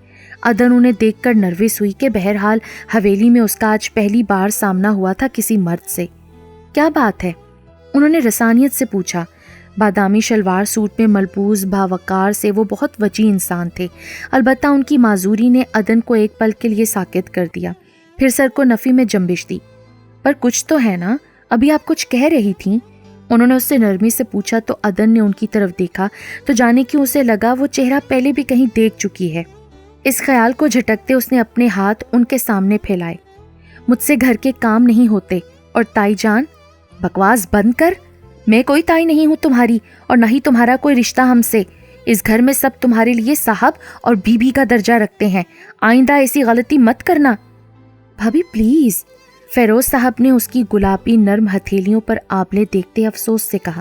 عدن انہیں دیکھ کر نروس ہوئی کہ بہرحال حویلی میں اس کا آج پہلی بار سامنا ہوا تھا کسی مرد سے۔ کیا بات ہے؟ انہوں نے رسانیت سے پوچھا۔ بادامی شلوار سوٹ میں ملبوس باوقار سے وہ بہت وجیح انسان تھے، البتہ ان کی معذوری نے عدن کو ایک پل کے لیے ساکت کر دیا، پھر سر کو نفی میں جنبش دی۔ پر کچھ تو ہے نا، ابھی آپ کچھ کہہ رہی تھیں؟ انہوں نے اس سے نرمی سے پوچھا تو عدن نے ان کی طرف دیکھا تو جانے کیوں اسے لگا وہ چہرہ پہلے بھی کہیں دیکھ چکی ہے۔ اس خیال کو جھٹکتے اس نے اپنے ہاتھ ان کے سامنے پھیلائے۔ مجھ سے گھر کے کام نہیں ہوتے، اور تائی جان، بکواس بند کر، میں کوئی تائی نہیں ہوں تمہاری، اور نہ ہی تمہارا کوئی رشتہ ہم سے۔ اس گھر میں سب تمہارے لیے صاحب اور بی بی کا درجہ رکھتے ہیں، آئندہ ایسی غلطی مت کرنا۔ بھابھی پلیز، فیروز صاحب نے اس کی گلابی نرم ہتھیلیوں پر آبلے دیکھتے افسوس سے کہا۔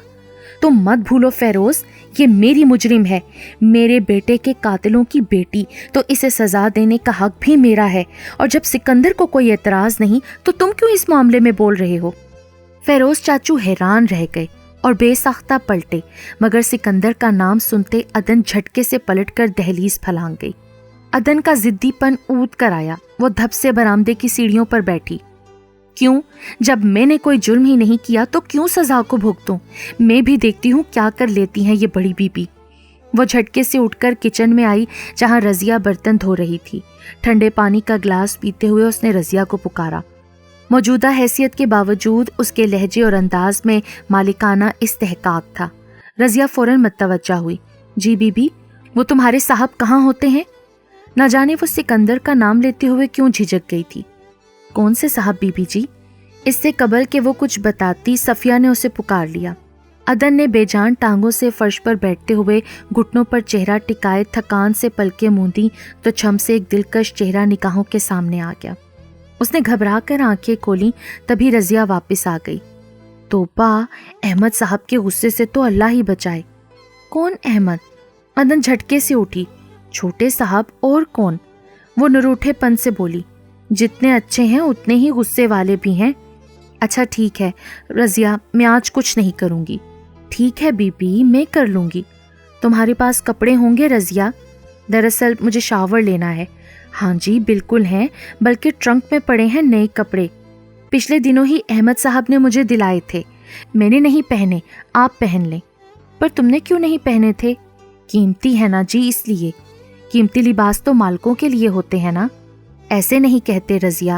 تم مت بھولو فیروز، یہ میری مجرم ہے، میرے بیٹے کے قاتلوں کی بیٹی، تو اسے سزا دینے کا حق بھی میرا ہے، اور جب سکندر کو کوئی اعتراض نہیں تو تم کیوں اس معاملے میں بول رہے ہو؟ فیروز چاچو حیران رہ گئے اور بے ساختہ پلٹے، مگر سکندر کا نام سنتے عدن جھٹکے سے پلٹ کر دہلیز پھلانگ گئی۔ عدن کا ضدی پن اود کر آیا، وہ دھپ سے برآمدے کی سیڑھیوں پر بیٹھی۔ کیوں؟ جب میں نے کوئی جرم ہی نہیں کیا تو کیوں سزا کو بھگتوں؟ میں بھی دیکھتی ہوں کیا کر لیتی ہیں یہ بڑی بی بی۔ وہ جھٹکے سے اٹھ کر کچن میں آئی جہاں رضیہ برتن دھو رہی تھی۔ ٹھنڈے پانی کا گلاس پیتے ہوئے اس نے رضیہ کو پکارا۔ موجودہ حیثیت کے باوجود اس کے لہجے اور انداز میں مالکانہ استحقاق تھا۔ رضیہ فوراً متوجہ ہوئی۔ جی بی بی، وہ تمہارے صاحب کہاں ہوتے ہیں؟ نہ جانے وہ سکندر کا نام لیتے ہوئے کیوں جھجک گئی تھی۔ کون سے صاحب بی بی جی؟ اس سے قبل کہ وہ کچھ بتاتی صفیہ نے اسے پکار لیا۔ عدن نے بے جان ٹانگوں سے فرش پر بیٹھتے ہوئے گھٹنوں پر چہرہ ٹکائے تھکان سے پلکیں موندی تو چھم سے ایک دلکش چہرہ نگاہوں کے سامنے آ گیا۔ اس نے گھبرا کر آنکھیں کھولیں، تبھی رضیہ واپس آ گئی۔ توبہ، احمد صاحب کے غصے سے تو اللہ ہی بچائے۔ کون احمد؟ عدن جھٹکے سے اٹھی۔ چھوٹے صاحب اور کون؟ وہ نروٹھے پن سے بولی۔ جتنے اچھے ہیں اتنے ہی غصے والے بھی ہیں۔ اچھا ٹھیک ہے رضیہ، میں آج کچھ نہیں کروں گی۔ ٹھیک ہے بی بی، میں کر لوں گی۔ تمہارے پاس کپڑے ہوں گے رضیہ؟ دراصل مجھے شاور لینا ہے۔ ہاں جی بالکل ہیں، بلکہ ٹرنک میں پڑے ہیں نئے کپڑے، پچھلے دنوں ہی احمد صاحب نے مجھے دلائے تھے، میں نے نہیں پہنے، آپ پہن لیں۔ پر تم نے کیوں نہیں پہنے تھے؟ قیمتی ہے نا جی، اس لیے۔ قیمتی لباس تو مالکوں کے لیے ہوتے ہیں نا۔ ایسے نہیں کہتے رضیہ،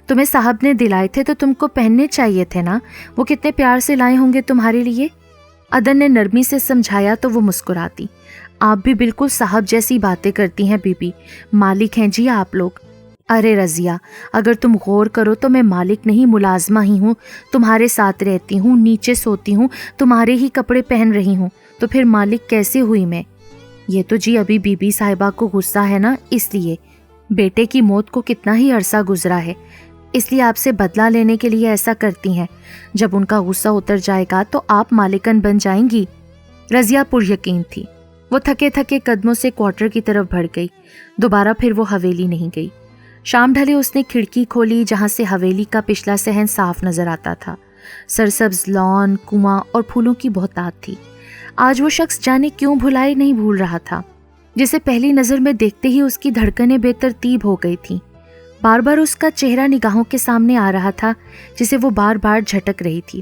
تمہیں صاحب نے دلائے تھے تو تم کو پہننے چاہیے تھے نا، وہ کتنے پیار سے لائے ہوں گے تمہارے لیے۔ عدن نے نرمی سے سمجھایا تو وہ مسکراتی۔ آپ بھی بالکل صاحب جیسی باتیں کرتی ہیں بی بی، مالک ہیں جی آپ لوگ۔ ارے رضیہ، اگر تم غور کرو تو میں مالک نہیں ملازمہ ہی ہوں، تمہارے ساتھ رہتی ہوں، نیچے سوتی ہوں، تمہارے ہی کپڑے پہن رہی ہوں، تو پھر مالک کیسے ہوئی میں؟ یہ تو جی ابھی بی بی صاحبہ کو غصہ ہے نا، اس لیے۔ بیٹے کی موت کو کتنا ہی عرصہ گزرا ہے، اس لیے آپ سے بدلہ لینے کے لیے ایسا کرتی ہیں۔ جب ان کا غصہ اتر جائے گا تو آپ مالکن بن جائیں گی۔ رضیہ پر یقین تھی۔ وہ تھکے تھکے قدموں سے کوارٹر کی طرف بڑھ گئی۔ دوبارہ پھر وہ حویلی نہیں گئی۔ شام ڈھلے اس نے کھڑکی کھولی جہاں سے حویلی کا پچھلا صحن صاف نظر آتا تھا۔ سرسبز لان، کنواں اور پھولوں کی بہتات تھی۔ آج وہ شخص جانے کیوں بھلائے نہیں بھول رہا تھا، جسے پہلی نظر میں دیکھتے ہی اس کی دھڑکنیں بے ترتیب ہو گئی تھیں۔ بار بار اس کا چہرہ نگاہوں کے سامنے آ رہا تھا جسے وہ بار بار جھٹک رہی تھی۔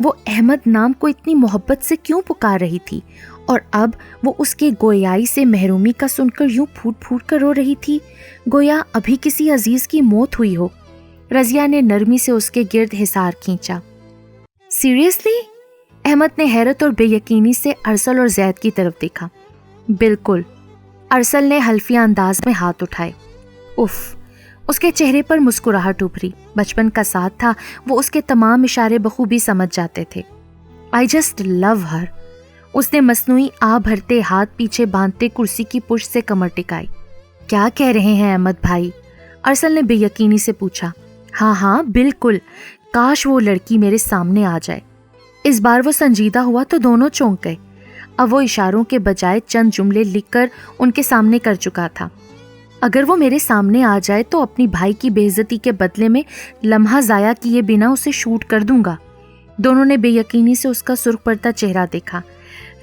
وہ احمد نام کو اتنی محبت سے کیوں پکار رہی تھی، اور اب وہ اس کے گویائی سے محرومی کا سن کر یوں پھوٹ پھوٹ کر رو رہی تھی، گویا ابھی کسی عزیز کی موت ہوئی ہو۔ رضیہ نے نرمی سے اس کے گرد حصار کھینچا۔ سیریسلی؟ احمد نے حیرت اور بے یقینی سے ارسل اور زید کی طرف دیکھا۔ بالکل، ارسل نے حلفیہ انداز میں ہاتھ اٹھائے۔ اف، اس کے چہرے پر مسکراہٹ ابھری۔ بچپن کا ساتھ تھا، وہ اس کے تمام اشارے بخوبی سمجھ جاتے تھے۔ آئی جسٹ لو ہر۔ اس نے مصنوعی آہ بھرتے ہاتھ پیچھے باندھتے کرسی کی پشت سے کمر ٹکائی۔ کیا کہہ رہے ہیں احمد بھائی؟ ارسل نے بے یقینی سے پوچھا۔ ہاں ہاں بالکل، کاش وہ لڑکی میرے سامنے آ جائے۔ اس بار وہ سنجیدہ ہوا تو دونوں چونک گئے۔ اب وہ اشاروں کے بجائے چند جملے لکھ کر ان کے سامنے کر چکا تھا۔ اگر وہ میرے سامنے آ جائے تو اپنی بھائی کی بے عزتی کے بدلے میں لمحہ ضائع کیے بنا اسے شوٹ کر دوں گا۔ دونوں نے بے یقینی سے اس کا سرخ پڑتا چہرہ دیکھا۔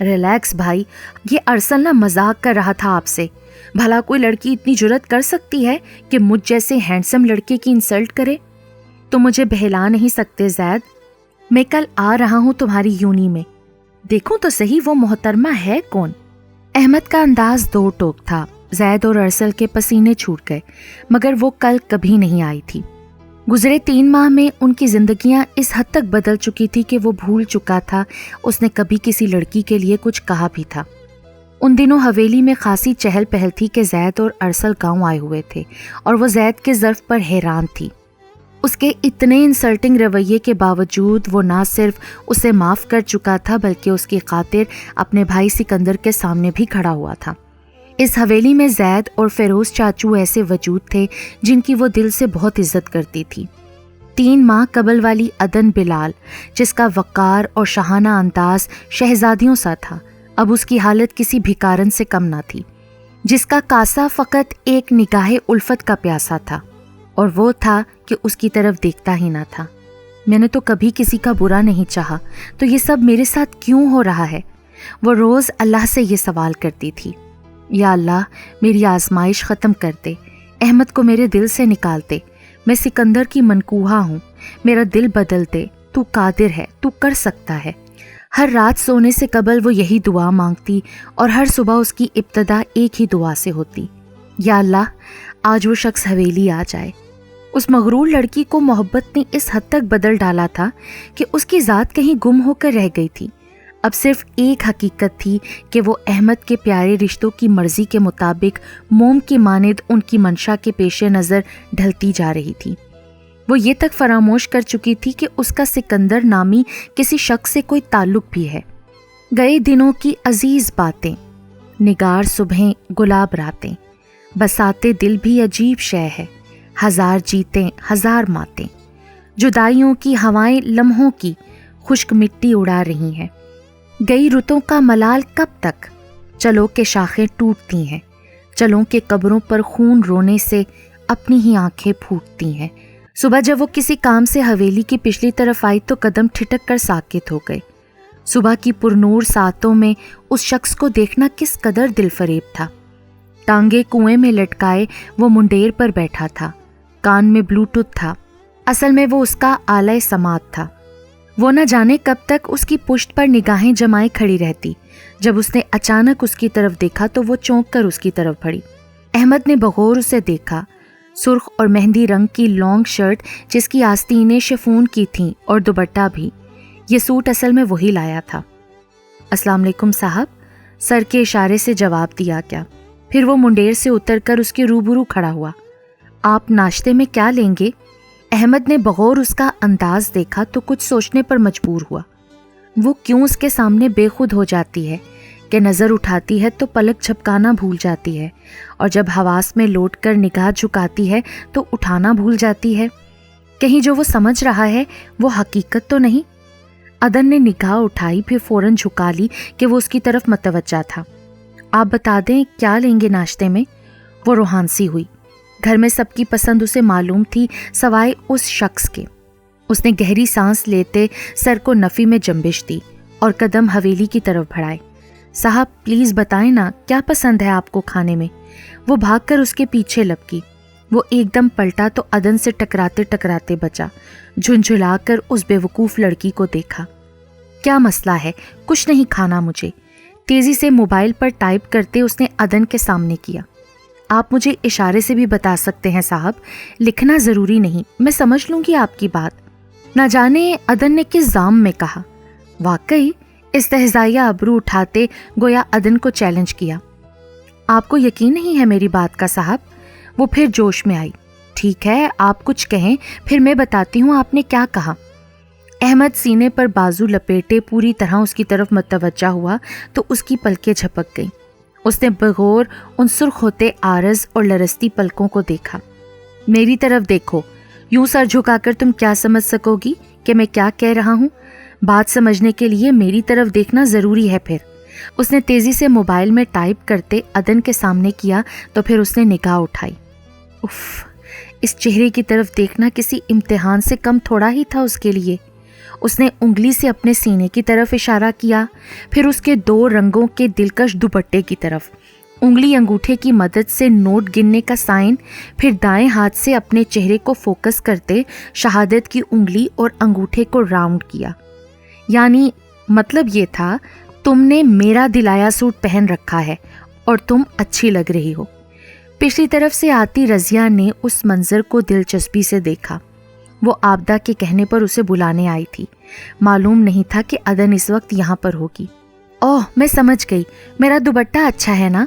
ریلیکس بھائی، یہ ارسل نہ مذاق کر رہا تھا آپ سے۔ بھلا کوئی لڑکی اتنی جرت کر سکتی ہے کہ مجھ جیسے ہینڈسم لڑکے کی انسلٹ کرے؟ تو مجھے بہلا نہیں سکتے زید، میں کل آ رہا ہوں تمہاری یونی میں، دیکھوں تو صحیح وہ محترمہ ہے کون۔ احمد کا انداز دو ٹوک تھا۔ زید اور ارسل کے پسینے چھوٹ گئے، مگر وہ کل کبھی نہیں آئی تھی۔ گزرے 3 ماہ میں ان کی زندگیاں اس حد تک بدل چکی تھی کہ وہ بھول چکا تھا اس نے کبھی کسی لڑکی کے لیے کچھ کہا بھی تھا۔ ان دنوں حویلی میں خاصی چہل پہل تھی کہ زید اور ارسل گاؤں آئے ہوئے تھے، اور وہ زید کے ظرف پر حیران تھی۔ اس کے اتنے انسلٹنگ رویے کے باوجود وہ نہ صرف اسے معاف کر چکا تھا بلکہ اس کی خاطر اپنے بھائی سکندر کے سامنے بھی کھڑا ہوا تھا۔ اس حویلی میں زید اور فیروز چاچو ایسے وجود تھے جن کی وہ دل سے بہت عزت کرتی تھی۔ 3 ماہ قبل والی عدن بلال، جس کا وقار اور شاہانہ انداز شہزادیوں سا تھا، اب اس کی حالت کسی بھکارن سے کم نہ تھی، جس کا کاسا فقط ایک نگاہ الفت کا پیاسا تھا، اور وہ تھا کہ اس کی طرف دیکھتا ہی نہ تھا۔ میں نے تو کبھی کسی کا برا نہیں چاہا، تو یہ سب میرے ساتھ کیوں ہو رہا ہے؟ وہ روز اللہ سے یہ سوال کرتی تھی، یا اللہ میری آزمائش ختم کر دے، احمد کو میرے دل سے نکال دے، میں سکندر کی منکوہا ہوں، میرا دل بدل دے، تو قادر ہے، تو کر سکتا ہے۔ ہر رات سونے سے قبل وہ یہی دعا مانگتی، اور ہر صبح اس کی ابتدا ایک ہی دعا سے ہوتی، یا اللہ آج وہ شخص حویلی آ جائے۔ اس مغرور لڑکی کو محبت نے اس حد تک بدل ڈالا تھا کہ اس کی ذات کہیں گم ہو کر رہ گئی تھی۔ اب صرف ایک حقیقت تھی کہ وہ احمد کے پیارے رشتوں کی مرضی کے مطابق موم کی مانند ان کی منشا کے پیش نظر ڈھلتی جا رہی تھی۔ وہ یہ تک فراموش کر چکی تھی کہ اس کا سکندر نامی کسی شخص سے کوئی تعلق بھی ہے۔ گئے دنوں کی عزیز باتیں، نگار صبحیں گلاب راتیں، بساتے دل بھی عجیب شے ہے، ہزار جیتیں ہزار ماتیں، جدائیوں کی ہوائیں لمحوں کی خشک مٹی اڑا رہی ہیں۔ گئی رتوں کا ملال کب تک؟ چلو کہ شاخیں ٹوٹتی ہیں، چلو کہ قبروں پر خون رونے سے اپنی ہی آنکھیں پھوٹتی ہیں۔ صبح جب وہ کسی کام سے حویلی کی پچھلی طرف آئی تو قدم ٹھٹک کر ساکت ہو گئے۔ صبح کی پرنور ساعتوں میں اس شخص کو دیکھنا کس قدر دل فریب تھا۔ ٹانگے کنویں میں لٹکائے وہ منڈیر پر بیٹھا تھا، کان میں بلوٹوتھ تھا، اصل میں وہ اس کا آلہ سماعت تھا۔ وہ نہ جانے کب تک اس کی پشت پر نگاہیں جمائے کھڑی رہتی۔ جب اس نے اچانک اس کی طرف دیکھا تو وہ چونک کر اس کی طرف بڑھی۔ احمد نے بغور اسے دیکھا۔ سرخ اور مہندی رنگ کی لانگ شرٹ جس کی آستینیں شفون کی تھیں اور دوپٹہ بھی، یہ سوٹ اصل میں وہی لایا تھا۔ السلام علیکم صاحب، سر کے اشارے سے جواب دیا کیا۔ پھر وہ منڈیر سے اتر کر اس کے روبرو کھڑا ہوا۔ آپ ناشتے میں کیا لیں گے؟ احمد نے بغور اس کا انداز دیکھا تو کچھ سوچنے پر مجبور ہوا۔ وہ کیوں اس کے سامنے بے خود ہو جاتی ہے کہ نظر اٹھاتی ہے تو پلک جھپکانا بھول جاتی ہے، اور جب حواس میں لوٹ کر نگاہ جھکاتی ہے تو اٹھانا بھول جاتی ہے۔ کہیں جو وہ سمجھ رہا ہے وہ حقیقت تو نہیں؟ عدن نے نگاہ اٹھائی، پھر فوراً جھکا لی کہ وہ اس کی طرف متوجہ تھا۔ آپ بتا دیں کیا لیں گے ناشتے میں؟ وہ روحان سی ہوئی۔ گھر میں سب کی پسند اسے معلوم تھی سوائے اس شخص کے۔ اس نے گہری سانس لیتے سر کو نفی میں جنبش دی اور قدم حویلی کی طرف بڑھائے۔ صاحب پلیز بتائیں نا کیا پسند ہے آپ کو کھانے میں؟ وہ بھاگ کر اس کے پیچھے لپکی۔ وہ ایک دم پلٹا تو عدن سے ٹکراتے ٹکراتے بچا، جھنجھلا کر اس بے وقوف لڑکی کو دیکھا۔ کیا مسئلہ ہے؟ کچھ نہیں کھانا مجھے، تیزی سے موبائل پر ٹائپ کرتے اس نے عدن کے سامنے کیا۔ آپ مجھے اشارے سے بھی بتا سکتے ہیں صاحب، لکھنا ضروری نہیں، میں سمجھ لوں گی آپ کی بات۔ نہ جانے عدن نے کس زام میں کہا۔ واقعی استہزائیہ ابرو اٹھاتے گویا عدن کو چیلنج کیا۔ آپ کو یقین نہیں ہے میری بات کا صاحب؟ وہ پھر جوش میں آئی۔ ٹھیک ہے، آپ کچھ کہیں، پھر میں بتاتی ہوں آپ نے کیا کہا۔ احمد سینے پر بازو لپیٹے پوری طرح اس کی طرف متوجہ ہوا تو اس کی پلکیں جھپک گئیں۔ اس نے بغور ان سرخ ہوتے عارض اور لرزتی پلکوں کو دیکھا۔ میری طرف دیکھو، یوں سر جھکا کر تم کیا سمجھ سکو گی کہ میں کیا کہہ رہا ہوں؟ بات سمجھنے کے لیے میری طرف دیکھنا ضروری ہے۔ پھر اس نے تیزی سے موبائل میں ٹائپ کرتے عدن کے سامنے کیا تو پھر اس نے نگاہ اٹھائی۔ اف، اس چہرے کی طرف دیکھنا کسی امتحان سے کم تھوڑا ہی تھا اس کے لیے۔ اس نے انگلی سے اپنے سینے کی طرف اشارہ کیا، پھر اس کے 2 رنگوں کے دلکش دوپٹے کی طرف، انگلی انگوٹھے کی مدد سے نوٹ گننے کا سائن، پھر دائیں ہاتھ سے اپنے چہرے کو فوکس کرتے شہادت کی انگلی اور انگوٹھے کو راؤنڈ کیا۔ یعنی مطلب یہ تھا، تم نے میرا دلایا سوٹ پہن رکھا ہے اور تم اچھی لگ رہی ہو۔ پچھلی طرف سے آتی رضیہ نے اس منظر کو دلچسپی سے دیکھا۔ وہ آبدہ کے کہنے پر اسے بلانے آئی تھی، معلوم نہیں تھا کہ عدن اس وقت یہاں پر ہوگی۔ اوہ، میں سمجھ گئی، میرا دوپٹہ اچھا ہے نا؟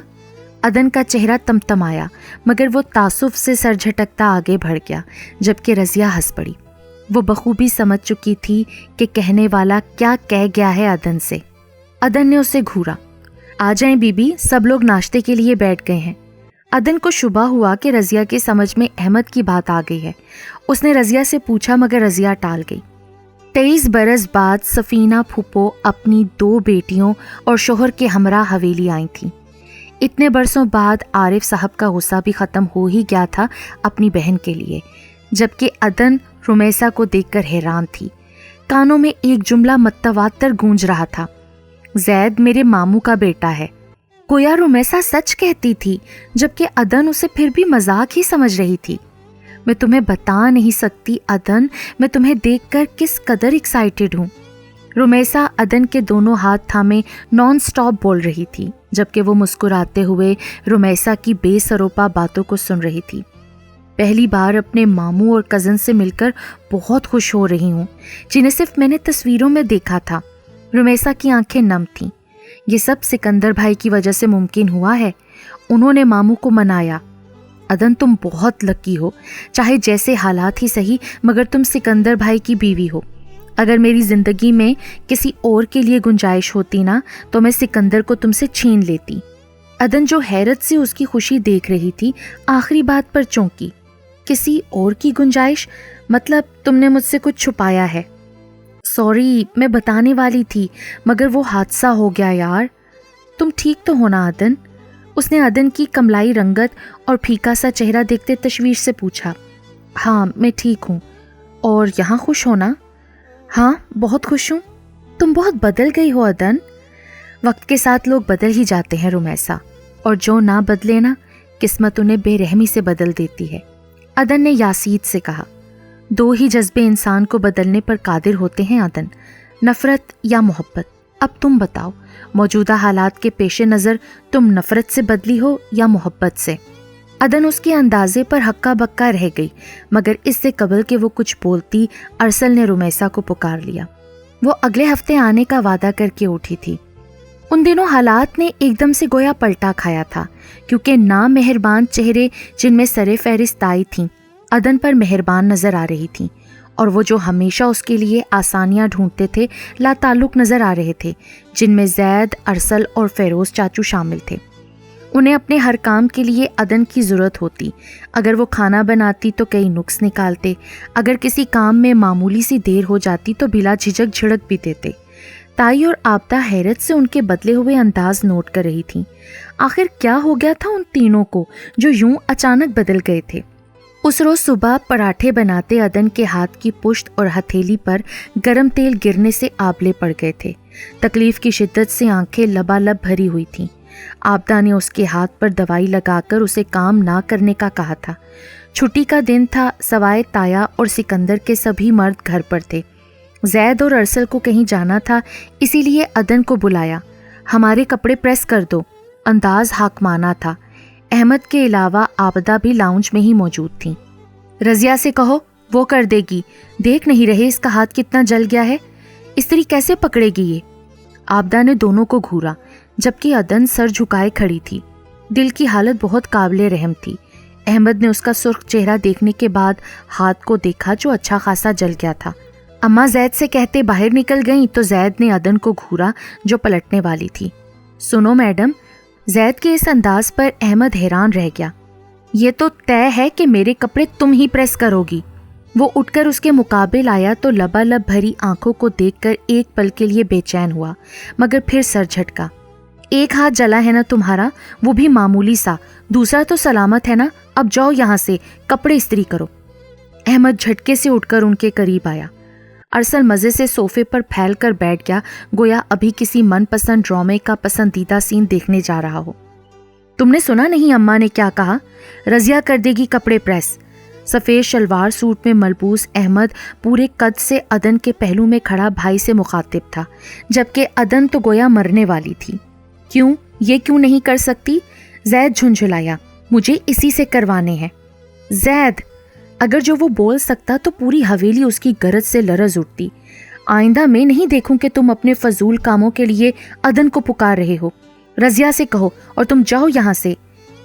عدن کا چہرہ تمتمایا، مگر وہ تعصب سے سر جھٹکتا آگے بڑھ گیا، جبکہ رضیہ ہنس پڑی۔ وہ بخوبی سمجھ چکی تھی کہ کہنے والا کیا کہہ گیا ہے عدن سے۔ عدن نے اسے گھورا۔ آ جائیں بی بی، سب لوگ ناشتے کے لیے بیٹھ گئے ہیں۔ عدن کو شبہ ہوا کہ رضیہ کے سمجھ میں احمد کی بات آ گئی ہے۔ اس نے رضیہ سے پوچھا، مگر رضیہ ٹال گئی۔ 23 برس بعد سفینہ پھوپھو اپنی 2 بیٹیوں اور شوہر کے ہمراہ حویلی آئی تھیں۔ اتنے برسوں بعد عارف صاحب کا غصہ بھی ختم ہو ہی گیا تھا اپنی بہن کے لیے، جبکہ عدن رمیسا کو دیکھ کر حیران تھی۔ کانوں میں ایک جملہ متواتر گونج رہا تھا، زید میرے ماموں کا بیٹا ہے۔ گویا رمیسا سچ کہتی تھی، جبکہ عدن اسے پھر بھی مذاق ہی سمجھ رہی تھی۔ میں تمہیں بتا نہیں سکتی عدن، میں تمہیں دیکھ کر کس قدر ایکسائٹڈ ہوں۔ رمیسا عدن کے دونوں ہاتھ تھامے نان سٹاپ بول رہی تھی، جبکہ وہ مسکراتے ہوئے رمیسا کی بے سروپا باتوں کو سن رہی تھی۔ پہلی بار اپنے ماموں اور کزن سے مل کر بہت خوش ہو رہی ہوں، جنہیں صرف میں نے تصویروں میں دیکھا تھا۔ رمیسا کی آنکھیں نم تھیں۔ یہ سب سکندر بھائی کی وجہ سے ممکن ہوا ہے، انہوں نے ماموں کو منایا۔ عدن تم بہت لکی ہو، چاہے جیسے حالات ہی صحیح، مگر تم سکندر بھائی کی بیوی ہو۔ اگر میری زندگی میں کسی اور کے لیے گنجائش ہوتی نا تو میں سکندر کو تم سے چھین لیتی۔ عدن جو حیرت سے اس کی خوشی دیکھ رہی تھی، آخری بات پر چونکی۔ کسی اور کی گنجائش؟ مطلب تم نے مجھ سے کچھ چھپایا ہے؟ سوری، میں بتانے والی تھی، مگر وہ حادثہ ہو گیا یار۔ تم ٹھیک تو ہونا عدن؟ اس نے عدن کی کملائی رنگت اور پھیکا سا چہرہ دیکھتے تشویش سے پوچھا۔ ہاں میں ٹھیک ہوں۔ اور یہاں خوش ہونا؟ ہاں بہت خوش ہوں۔ تم بہت بدل گئی ہو عدن۔ وقت کے ساتھ لوگ بدل ہی جاتے ہیں رمیسا، اور جو نہ بدلے نا، قسمت انہیں بے رحمی سے بدل دیتی ہے۔ عدن نے یاسید سے کہا۔ 2 ہی جذبے انسان کو بدلنے پر قادر ہوتے ہیں عدن، نفرت یا محبت۔ اب تم بتاؤ، موجودہ حالات کے پیش نظر تم نفرت سے بدلی ہو یا محبت سے؟ عدن اس کے اندازے پر ہکا بکا رہ گئی، مگر اس سے قبل کہ وہ کچھ بولتی، ارسل نے رمیسا کو پکار لیا۔ وہ اگلے ہفتے آنے کا وعدہ کر کے اٹھی تھی۔ ان دنوں حالات نے ایک دم سے گویا پلٹا کھایا تھا، کیونکہ نامہربان چہرے جن میں سر فہرست آئی تھیں عدن پر مہربان نظر آ رہی تھیں، اور وہ جو ہمیشہ اس کے لیے آسانیاں ڈھونڈتے تھے لا تعلق نظر آ رہے تھے، جن میں زید، ارسل اور فیروز چاچو شامل تھے۔ انہیں اپنے ہر کام کے لیے عدن کی ضرورت ہوتی۔ اگر وہ کھانا بناتی تو کئی نقص نکالتے، اگر کسی کام میں معمولی سی دیر ہو جاتی تو بلا جھجک جھڑک بھی دیتے۔ تائی اور آبدہ حیرت سے ان کے بدلے ہوئے انداز نوٹ کر رہی تھیں۔ آخر کیا ہو گیا تھا ان تینوں کو جو یوں اچانک بدل گئے تھے؟ اس روز صبح پراٹھے بناتے عدن کے ہاتھ کی پشت اور ہتھیلی پر گرم تیل گرنے سے آبلے پڑ گئے تھے۔ تکلیف کی شدت سے آنکھیں لبالب بھری ہوئی تھیں۔ آبدہ نے اس کے ہاتھ پر دوائی لگا کر اسے کام نہ کرنے کا کہا تھا۔ چھٹی کا دن تھا، سوائے تایا اور سکندر کے سبھی مرد گھر پر تھے۔ زید اور ارسل کو کہیں جانا تھا، اسی لیے عدن کو بلایا۔ ہمارے کپڑے پریس کر دو، انداز حاکمانہ تھا۔ احمد کے علاوہ عابدہ بھی لاؤنج میں ہی موجود تھیں۔ رضیہ سے کہو، وہ کر دے گی، دیکھ نہیں رہے اس کا ہاتھ کتنا جل گیا ہے، استری کیسے پکڑے گی یہ؟ عابدہ نے دونوں کو گھورا، جبکہ عدن سر جھکائے کھڑی تھی۔ دل کی حالت بہت قابل رحم تھی۔ احمد نے اس کا سرخ چہرہ دیکھنے کے بعد ہاتھ کو دیکھا جو اچھا خاصا جل گیا تھا۔ اماں زید سے کہتے باہر نکل گئیں تو زید نے عدن کو گھورا جو پلٹنے والی تھی۔ سنو میڈم، زید کے اس انداز پر احمد حیران رہ گیا۔ یہ تو طے ہے کہ میرے کپڑے تم ہی پریس کرو گی۔ وہ اٹھ کر اس کے مقابل آیا تو لبالب بھری آنکھوں کو دیکھ کر ایک پل کے لیے بے چین ہوا، مگر پھر سر جھٹکا۔ ایک ہاتھ جلا ہے نا تمہارا، وہ بھی معمولی سا، دوسرا تو سلامت ہے نا، اب جاؤ یہاں سے، کپڑے استری کرو۔ احمد جھٹکے سے اٹھ کر ان کے قریب آیا۔ ارسل مزے سے صوفے پر پھیل کر بیٹھ گیا، گویا ابھی کسی من پسند ڈرامے کا پسندیدہ سین دیکھنے جا رہا ہو۔ تم نے سنا نہیں اماں نے کیا کہا؟ رضیہ کر دے گی کپڑے پریس۔ سفید شلوار سوٹ میں ملبوس احمد پورے قد سے عدن کے پہلو میں کھڑا بھائی سے مخاطب تھا، جبکہ عدن تو گویا مرنے والی تھی۔ کیوں؟ یہ کیوں نہیں کر سکتی؟ زید جھنجھلایا۔ مجھے اسی سے کروانے ہیں۔ زید! اگر جو وہ بول سکتا تو پوری حویلی اس کی گرج سے لرز اٹھتی۔ آئندہ میں نہیں دیکھوں کہ تم اپنے فضول کاموں کے لیے عدن کو پکار رہے ہو۔ رضیہ سے کہو اور تم جاؤ یہاں سے۔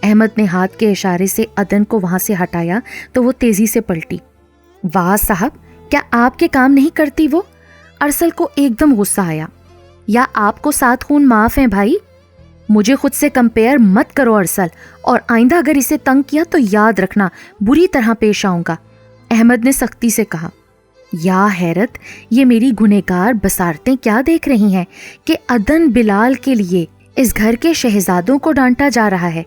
احمد نے ہاتھ کے اشارے سے عدن کو وہاں سے ہٹایا تو وہ تیزی سے پلٹی۔ واہ صاحب، کیا آپ کے کام نہیں کرتی وہ؟ ارسل کو ایک دم غصہ آیا۔ یا آپ کو 7 خون معاف ہیں بھائی؟ مجھے خود سے کمپیئر مت کرو ارسل، اور آئندہ اگر اسے تنگ کیا تو یاد رکھنا بری طرح پیش آؤں گا، احمد نے سختی سے کہا۔ یا حیرت، یہ میری گنہگار بصارتیں کیا دیکھ رہی ہیں کہ عدن بلال کے لیے اس گھر کے شہزادوں کو ڈانٹا جا رہا ہے۔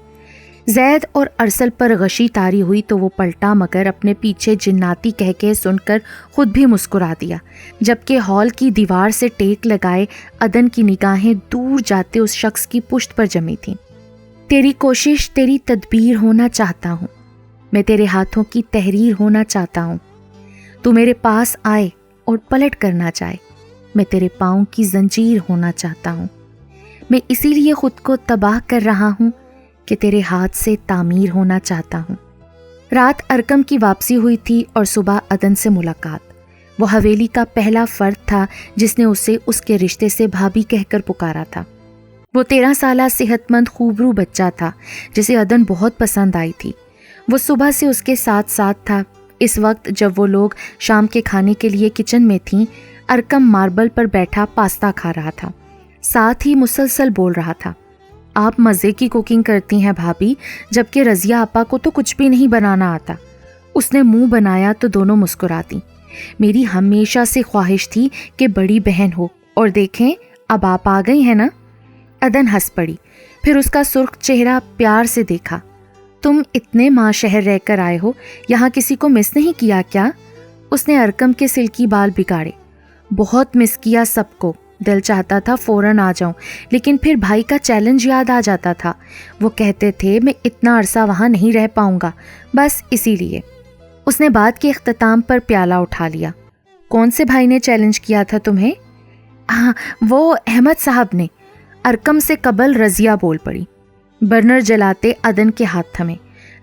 زید اور ارسل پر غشی طاری ہوئی تو وہ پلٹا، مگر اپنے پیچھے جناتی کہہ سن کر خود بھی مسکرا دیا، جبکہ ہال کی دیوار سے ٹیک لگائے عدن کی نگاہیں دور جاتے اس شخص کی پشت پر جمی تھیں۔ تیری کوشش تیری تدبیر ہونا چاہتا ہوں، میں تیرے ہاتھوں کی تحریر ہونا چاہتا ہوں۔ تو میرے پاس آئے اور پلٹ کرنا چاہے، میں تیرے پاؤں کی زنجیر ہونا چاہتا ہوں۔ میں اسی لیے خود کو تباہ کر رہا ہوں کہ تیرے ہاتھ سے تعمیر ہونا چاہتا ہوں۔ رات ارکم کی واپسی ہوئی تھی اور صبح عدن سے ملاقات۔ وہ حویلی کا پہلا فرد تھا جس نے اسے اس کے رشتے سے بھابھی کہہ کر پکارا تھا۔ وہ 13 سالہ صحت مند خوبرو بچہ تھا جسے عدن بہت پسند آئی تھی۔ وہ صبح سے اس کے ساتھ ساتھ تھا۔ اس وقت جب وہ لوگ شام کے کھانے کے لیے کچن میں تھیں، ارکم ماربل پر بیٹھا پاستا کھا رہا تھا، ساتھ ہی مسلسل بول رہا تھا۔ آپ مزے کی کوکنگ کرتی ہیں بھابھی، جبکہ رضیہ آپا کو تو کچھ بھی نہیں بنانا آتا۔ اس نے منہ بنایا تو دونوں مسکراتی۔ میری ہمیشہ سے خواہش تھی کہ بڑی بہن ہو، اور دیکھیں اب آپ آ گئی ہیں نا۔ عدن ہنس پڑی، پھر اس کا سرخ چہرہ پیار سے دیکھا۔ تم اتنے ماں شہر رہ کر آئے ہو، یہاں کسی کو مس نہیں کیا کیا؟ اس نے ارکم کے سلکی بال بگاڑے۔ بہت مس کیا سب کو، دل چاہتا تھا فوراً آ جاؤں، لیکن پھر بھائی کا چیلنج یاد آ جاتا تھا۔ وہ کہتے تھے میں اتنا عرصہ وہاں نہیں رہ پاؤں گا، بس اسی لیے۔ اس نے بات کے اختتام پر پیالہ اٹھا لیا۔ کون سے بھائی نے چیلنج کیا تھا تمہیں؟ ہاں، وہ احمد صاحب نے۔ ارکم سے قبل رضیہ بول پڑی۔ برنر جلاتے عدن کے ہاتھ تھمے۔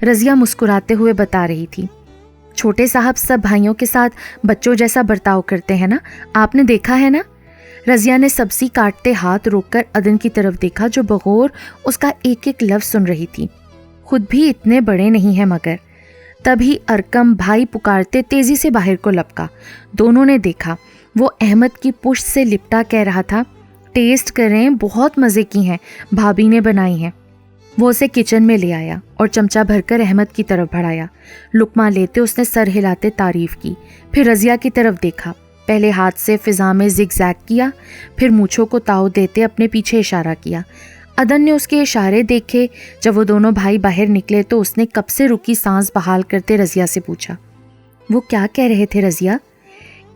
رضیہ مسکراتے ہوئے بتا رہی تھی، چھوٹے صاحب سب بھائیوں کے ساتھ بچوں جیسا برتاؤ کرتے ہیں نا، آپ نے دیکھا ہے نا؟ رضیہ نے سبزی کاٹتے ہاتھ روک کر عدن کی طرف دیکھا جو بغور اس کا ایک ایک لفظ سن رہی تھی۔ خود بھی اتنے بڑے نہیں ہیں مگر۔ تبھی ارکم بھائی پکارتے تیزی سے باہر کو لپکا۔ دونوں نے دیکھا، وہ احمد کی پشت سے لپٹا کہہ رہا تھا، ٹیسٹ کریں، بہت مزے کی ہیں، بھابھی نے بنائی ہیں۔ وہ اسے کچن میں لے آیا اور چمچہ بھر کر احمد کی طرف بڑھایا۔ لقمہ لیتے اس نے سر ہلاتے تعریف کی، پھر رضیہ کی طرف دیکھا، پہلے ہاتھ سے فضا میں زگ زیگ کیا، پھر مونچھوں کو تاؤ دیتے اپنے پیچھے اشارہ کیا۔ عدن نے اس کے اشارے دیکھے۔ جب وہ دونوں بھائی باہر نکلے تو اس نے کب سے رکی سانس بحال کرتے رضیہ سے پوچھا، وہ کیا کہہ رہے تھے رضیہ؟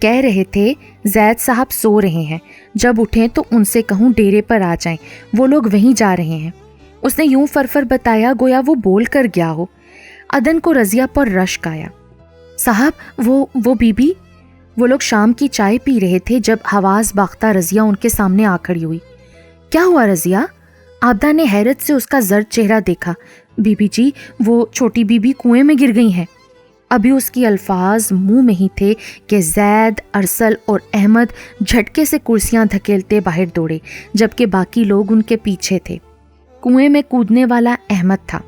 کہہ رہے تھے زید صاحب سو رہے ہیں، جب اٹھیں تو ان سے کہوں ڈیرے پر آ جائیں، وہ لوگ وہیں جا رہے ہیں۔ اس نے یوں فرفر بتایا گویا وہ بول کر گیا ہو۔ عدن کو رضیہ پر رشک آیا۔ صاحب وہ بی بی؟ وہ لوگ شام کی چائے پی رہے تھے جب حواس باختہ رضیہ ان کے سامنے آ کھڑی ہوئی۔ کیا ہوا رضیہ؟ عابدہ نے حیرت سے اس کا زرد چہرہ دیکھا۔ بی بی جی، وہ چھوٹی بی بی کنویں میں گر گئی ہیں۔ ابھی اس کی الفاظ منہ میں ہی تھے کہ زید، ارسل اور احمد جھٹکے سے کرسیاں دھکیلتے باہر دوڑے، جبکہ باقی لوگ ان کے پیچھے تھے۔ کنویں میں کودنے والا احمد تھا۔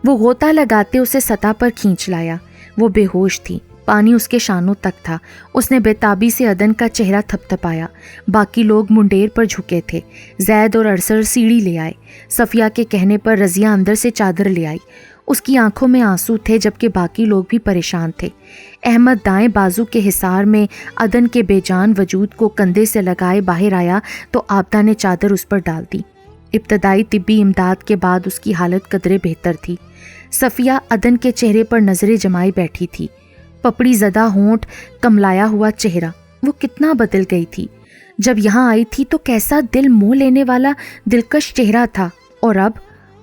وہ غوطہ لگاتے اسے سطح پر کھینچ لایا۔ وہ بے ہوش تھی، پانی اس کے شانوں تک تھا۔ اس نے بے تابی سے عدن کا چہرہ تھپتھپایا۔ باقی لوگ منڈیر پر جھکے تھے۔ زید اور ارسل سیڑھی لے آئے۔ صفیہ کے کہنے پر رضیہ اندر سے چادر لے آئی۔ اس کی آنکھوں میں آنسو تھے، جبکہ باقی لوگ بھی پریشان تھے۔ احمد دائیں بازو کے حصار میں عدن کے بے جان وجود کو کندھے سے لگائے باہر آیا تو عابدہ نے چادر اس پر ڈال دی۔ ابتدائی طبی امداد کے بعد اس کی حالت قدرے بہتر تھی۔ صفیہ عدن کے چہرے پر نظریں جمائے بیٹھی تھی۔ پپڑی زدہ ہونٹ، کملایا ہوا چہرہ، وہ کتنا بدل گئی تھی۔ جب یہاں آئی تھی تو کیسا دل موہ لینے والا دلکش چہرہ تھا، اور اب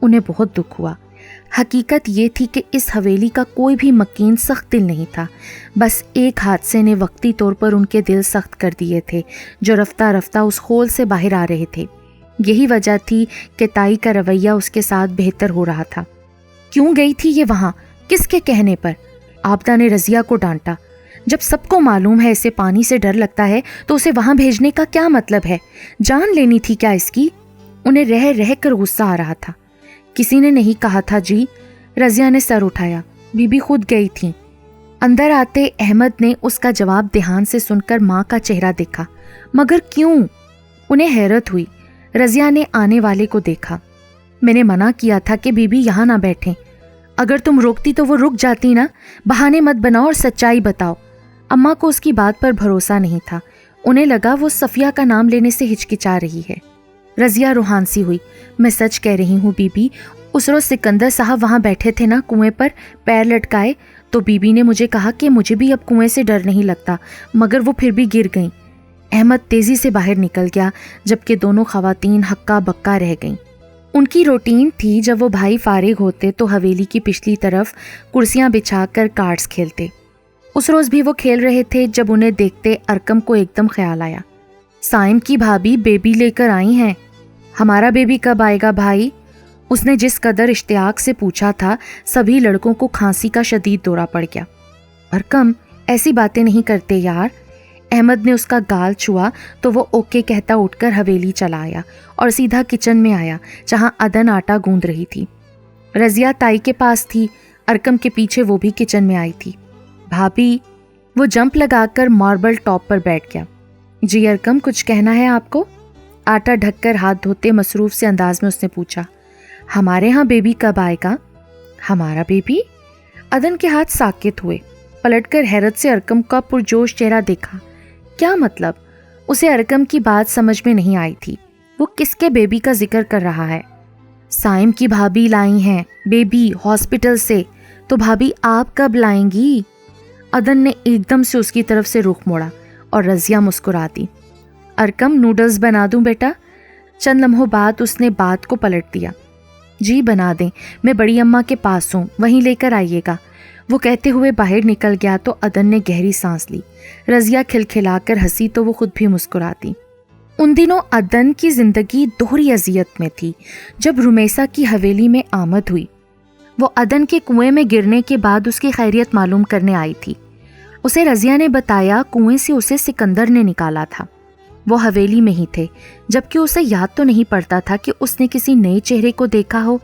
انہیں بہت دکھ ہوا۔ حقیقت یہ تھی کہ اس حویلی کا کوئی بھی مکین سخت دل نہیں تھا، بس ایک حادثے نے وقتی طور پر ان کے دل سخت کر دیے تھے، جو رفتہ رفتہ اس خول سے باہر آ رہے تھے۔ یہی وجہ تھی کہ تائی کا رویہ اس کے ساتھ بہتر ہو رہا تھا۔ کیوں گئی تھی یہ وہاں؟ کس کے کہنے پر؟ عابدہ نے رضیہ کو ڈانٹا۔ جب سب کو معلوم ہے اسے پانی سے ڈر لگتا ہے تو اسے وہاں بھیجنے کا کیا مطلب ہے؟ جان لینی تھی کیا اس کی؟ انہیں رہ رہ کر غصہ آ رہا تھا۔ کسی نے نہیں کہا تھا جی، رضیہ نے سر اٹھایا۔ بی بی خود گئی تھی۔ اندر آتے احمد نے اس کا جواب دھیان سے سن کر ماں کا چہرہ دیکھا۔ مگر کیوں؟ انہیں حیرت ہوئی۔ رضیہ نے آنے والے کو دیکھا۔ میں نے منع کیا تھا کہ بی بی یہاں نہ بیٹھیں۔ اگر تم روکتی تو وہ رک جاتی نا۔ بہانے مت بناؤ اور سچائی بتاؤ۔ اماں کو اس کی بات پر بھروسہ نہیں تھا۔ انہیں لگا وہ صفیہ کا نام لینے سے ہچکچا رہی ہے۔ رضیہ روحان سی ہوئی۔ میں سچ کہہ رہی ہوں بی بی، اس روز سکندر صاحب وہاں بیٹھے تھے نا کنویں پر پیر لٹکائے، تو بی بی نے مجھے کہا کہ مجھے بھی اب کنویں سے ڈر نہیں لگتا، مگر وہ پھر بھی گر گئیں۔ احمد تیزی سے باہر نکل گیا، جبکہ دونوں خواتین ہکا بکا رہ گئیں۔ ان کی روٹین تھی جب وہ بھائی فارغ ہوتے تو حویلی کی پچھلی طرف کرسیاں بچھا کر کارڈز کھیلتے۔ اس روز بھی وہ کھیل رہے تھے جب انہیں دیکھتے ارکم کو ایک دم خیال آیا۔ سائم کی بھابی بیبی لے کر آئی ہیں۔ ہمارا بیبی کب آئے گا بھائی؟ اس نے جس قدر اشتیاق سے پوچھا تھا، سبھی لڑکوں کو کھانسی کا شدید دورہ پڑ گیا۔ ارکم، ایسی باتیں نہیں کرتے یار۔ احمد نے اس کا گال چھوا تو وہ اوکے کہتا اٹھ کر حویلی چلا آیا اور سیدھا کچن میں آیا، جہاں عدن آٹا گوندھ رہی تھی۔ رضیہ تائی کے پاس تھی، ارکم کے پیچھے وہ بھی کچن میں آئی تھی۔ بھابی، وہ جمپ لگا کر ماربل ٹاپ پر بیٹھ گیا۔ جی ارکم، کچھ کہنا ہے آپ کو؟ آٹا ڈھک کر ہاتھ دھوتے مصروف سے انداز میں اس نے پوچھا۔ ہمارے ہاں بیبی کب آئے گا؟ ہمارا بیبی؟ عدن کے ہاتھ ساکت ہوئے۔ پلٹ کر حیرت سے ارکم کا پرجوش چہرہ دیکھا۔ کیا مطلب؟ اسے ارکم کی بات سمجھ میں نہیں آئی تھی۔ وہ کس کے بیبی کا ذکر کر رہا ہے؟ سائم کی بھابی لائی ہیں بیبی ہاسپٹل سے۔ تو بھابی آپ کب لائیں گی؟ عدن نے ایک دم سے اس کی طرف سے رخ موڑا اور رضیہ مسکرا دی۔ ارکم، نوڈلز بنا دوں بیٹا؟ چند لمحوں بعد اس نے بات کو پلٹ دیا۔ جی بنا دیں، میں بڑی اماں کے پاس ہوں، وہیں لے کر آئیے گا۔ وہ کہتے ہوئے باہر نکل گیا تو عدن نے گہری سانس لی۔ رضیہ کھلکھلا کر ہنسی تو وہ خود بھی مسکراتی۔ ان دنوں عدن کی زندگی دوہری اذیت میں تھی۔ جب رمیسا کی حویلی میں آمد ہوئی، وہ عدن کے کنویں میں گرنے کے بعد اس کی خیریت معلوم کرنے آئی تھی۔ اسے رضیہ نے بتایا کنویں سے اسے سکندر نے نکالا تھا۔ وہ حویلی میں ہی تھے، جبکہ اسے یاد تو نہیں پڑتا تھا کہ اس نے کسی نئے چہرے کو دیکھا ہو،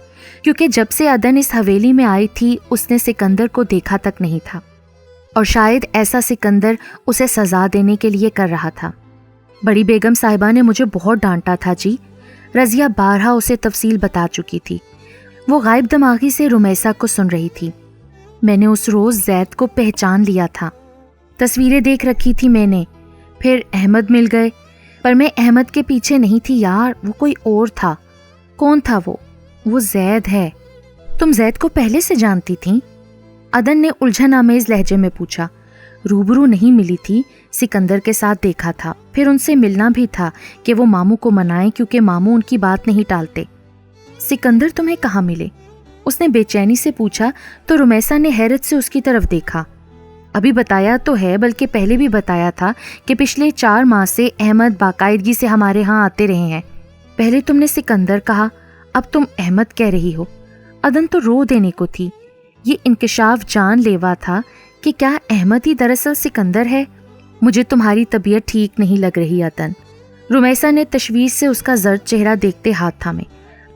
کیونکہ جب سے عدن اس حویلی میں آئی تھی اس نے سکندر کو دیکھا تک نہیں تھا، اور شاید ایسا سکندر اسے سزا دینے کے لیے کر رہا تھا۔ بڑی بیگم صاحبہ نے مجھے بہت ڈانٹا تھا جی، رضیہ بارہا اسے تفصیل بتا چکی تھی۔ وہ غائب دماغی سے رمیسا کو سن رہی تھی۔ میں نے اس روز زید کو پہچان لیا تھا، تصویریں دیکھ رکھی تھی میں نے، پھر احمد مل گئے، پر میں احمد کے پیچھے نہیں تھی یار، وہ کوئی اور تھا۔ کون تھا وہ؟ وہ زید ہے۔ تم زید کو پہلے سے جانتی تھیں؟ عدن نے الجھن آمیز لہجے میں پوچھا۔ روبرو نہیں ملی تھی، سکندر کے ساتھ دیکھا تھا، پھر ان سے ملنا بھی تھا کہ وہ ماموں کو منائیں، کیونکہ ماموں ان کی بات نہیں ٹالتے۔ سکندر تمہیں کہاں ملے؟ اس نے بے چینی سے پوچھا تو رمیسا نے حیرت سے اس کی طرف دیکھا۔ ابھی بتایا تو ہے، بلکہ پہلے بھی بتایا تھا کہ پچھلے 4 ماہ سے احمد باقاعدگی سے ہمارے ہاں آتے رہے ہیں۔ پہلے تم نے سکندر کہا، اب تم احمد کہہ رہی ہو۔ عدن تو رو دینے کو تھی۔ یہ انکشاف جان لیوا تھا کہ کیا احمد ہی دراصل سکندر ہے؟ مجھے تمہاری طبیعت ٹھیک نہیں لگ رہی عدن۔ رمیسا نے تشویش سے اس کا زرد چہرہ دیکھتے ہاتھ تھامے۔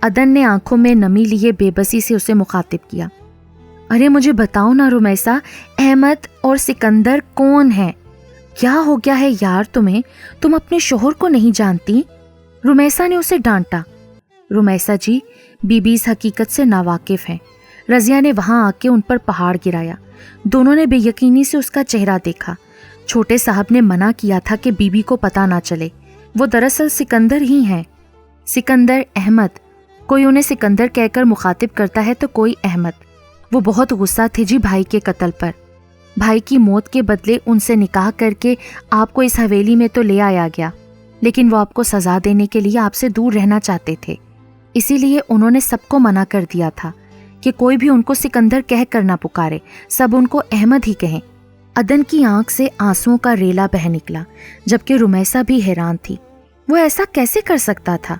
عدن نے آنکھوں میں نمی لیے بے بسی سے اسے مخاطب کیا۔ ارے مجھے بتاؤ نا رمیسا، احمد اور سکندر کون ہیں؟ کیا ہو گیا ہے یار تمہیں؟ تم اپنے شوہر کو نہیں جانتی؟ رمیسا نے اسے ڈانٹا۔ رمیسا جی، بی بی اس حقیقت سے ناواقف ہیں۔ رضیہ نے وہاں آ کے ان پر پہاڑ گرایا۔ دونوں نے بے یقینی سے اس کا چہرہ دیکھا۔ چھوٹے صاحب نے منع کیا تھا کہ بی بی کو پتہ نہ چلے۔ وہ دراصل سکندر ہی ہیں۔ سکندر احمد، کوئی انہیں سکندر کہہ کر مخاطب کرتا ہے تو کوئی احمد۔ وہ بہت غصہ تھے جی بھائی کے قتل پر۔ بھائی کی موت کے بدلے ان سے نکاح کر کے آپ کو اس حویلی میں تو لے آیا گیا، لیکن وہ آپ کو سزا دینے کے لیے آپ سے دور رہنا چاہتے تھے۔ اسی لیے انہوں نے سب کو منع کر دیا تھا کہ کوئی بھی ان کو سکندر کہہ کر نہ پکارے، سب ان کو احمد ہی کہیں۔ عدن کی آنکھ سے آنسوؤں کا ریلا بہہ نکلا، جبکہ رمیسا بھی حیران تھی۔ وہ ایسا کیسے کر سکتا تھا؟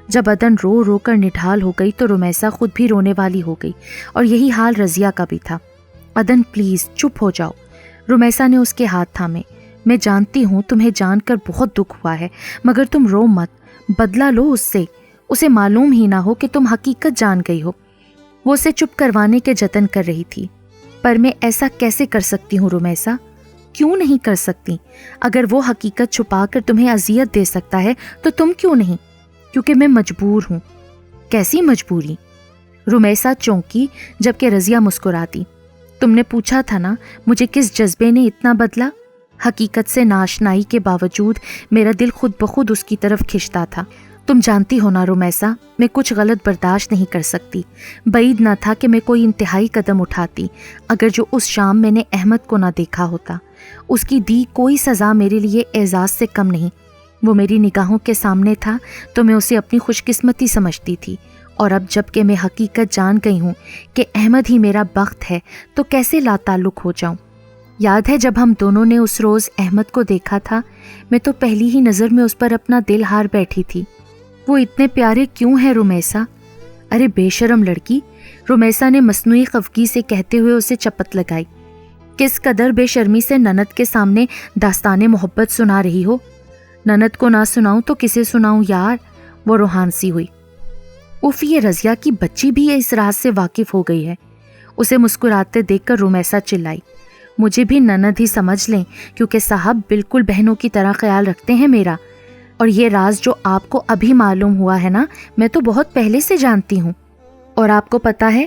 جب عدن رو رو کر نڈھال ہو گئی تو رمیسا خود بھی رونے والی ہو گئی، اور یہی حال رضیہ کا بھی تھا۔ عدن پلیز چپ ہو جاؤ۔ رمیسا نے اس کے ہاتھ تھامے۔ میں جانتی ہوں تمہیں جان کر بہت دکھ ہوا ہے، مگر تم رو مت، بدلہ لو اس سے۔ اسے معلوم ہی نہ ہو کہ تم حقیقت جان گئی ہو۔ وہ اسے چپ کروانے کے جتن کر رہی تھی۔ پر میں ایسا کیسے کر سکتی ہوں رمیسا؟ کیوں نہیں کر سکتی؟ اگر وہ حقیقت چھپا کر تمہیں اذیت دے سکتا ہے تو تم کیوں نہیں؟ کیونکہ میں مجبور ہوں۔ کیسی مجبوری؟ رمیسا چونکی، جبکہ رضیہ مسکراتی۔ تم نے پوچھا تھا نا مجھے کس جذبے نے اتنا بدلا؟ حقیقت سے ناشنائی کے باوجود میرا دل خود بخود اس کی طرف کھنچتا تھا۔ تم جانتی ہو نا رمیسا، میں کچھ غلط برداشت نہیں کر سکتی۔ بعید نہ تھا کہ میں کوئی انتہائی قدم اٹھاتی اگر جو اس شام میں نے احمد کو نہ دیکھا ہوتا۔ اس کی دی کوئی سزا میرے لیے اعزاز سے کم نہیں۔ وہ میری نگاہوں کے سامنے تھا تو میں اسے اپنی خوش قسمتی سمجھتی تھی، اور اب جب کہ میں حقیقت جان گئی ہوں کہ احمد ہی میرا بخت ہے تو کیسے لا تعلق ہو جاؤں؟ یاد ہے جب ہم دونوں نے اس روز احمد کو دیکھا تھا، میں تو پہلی ہی نظر میں اس پر اپنا دل ہار بیٹھی تھی۔ وہ اتنے پیارے کیوں ہیں رمیسا؟ ارے بے شرم لڑکی، رمیسا نے مصنوعی خفگی سے کہتے ہوئے اسے چپت لگائی۔ کس قدر بے شرمی سے نند کے سامنے داستان محبت سنا رہی ہو۔ نند کو نہ سناؤں تو کسے سناؤں یار؟ وہ روحان سی ہوئی۔ اف، یہ رضیہ کی بچی بھی اس راز سے واقف ہو گئی ہے۔ اسے مسکراتے دیکھ کر رمیسا چلائی۔ مجھے بھی نند ہی سمجھ لیں، کیونکہ صاحب بالکل بہنوں کی طرح خیال رکھتے ہیں میرا، اور یہ راز جو آپ کو ابھی معلوم ہوا ہے نا، میں تو بہت پہلے سے جانتی ہوں۔ اور آپ کو پتا ہے،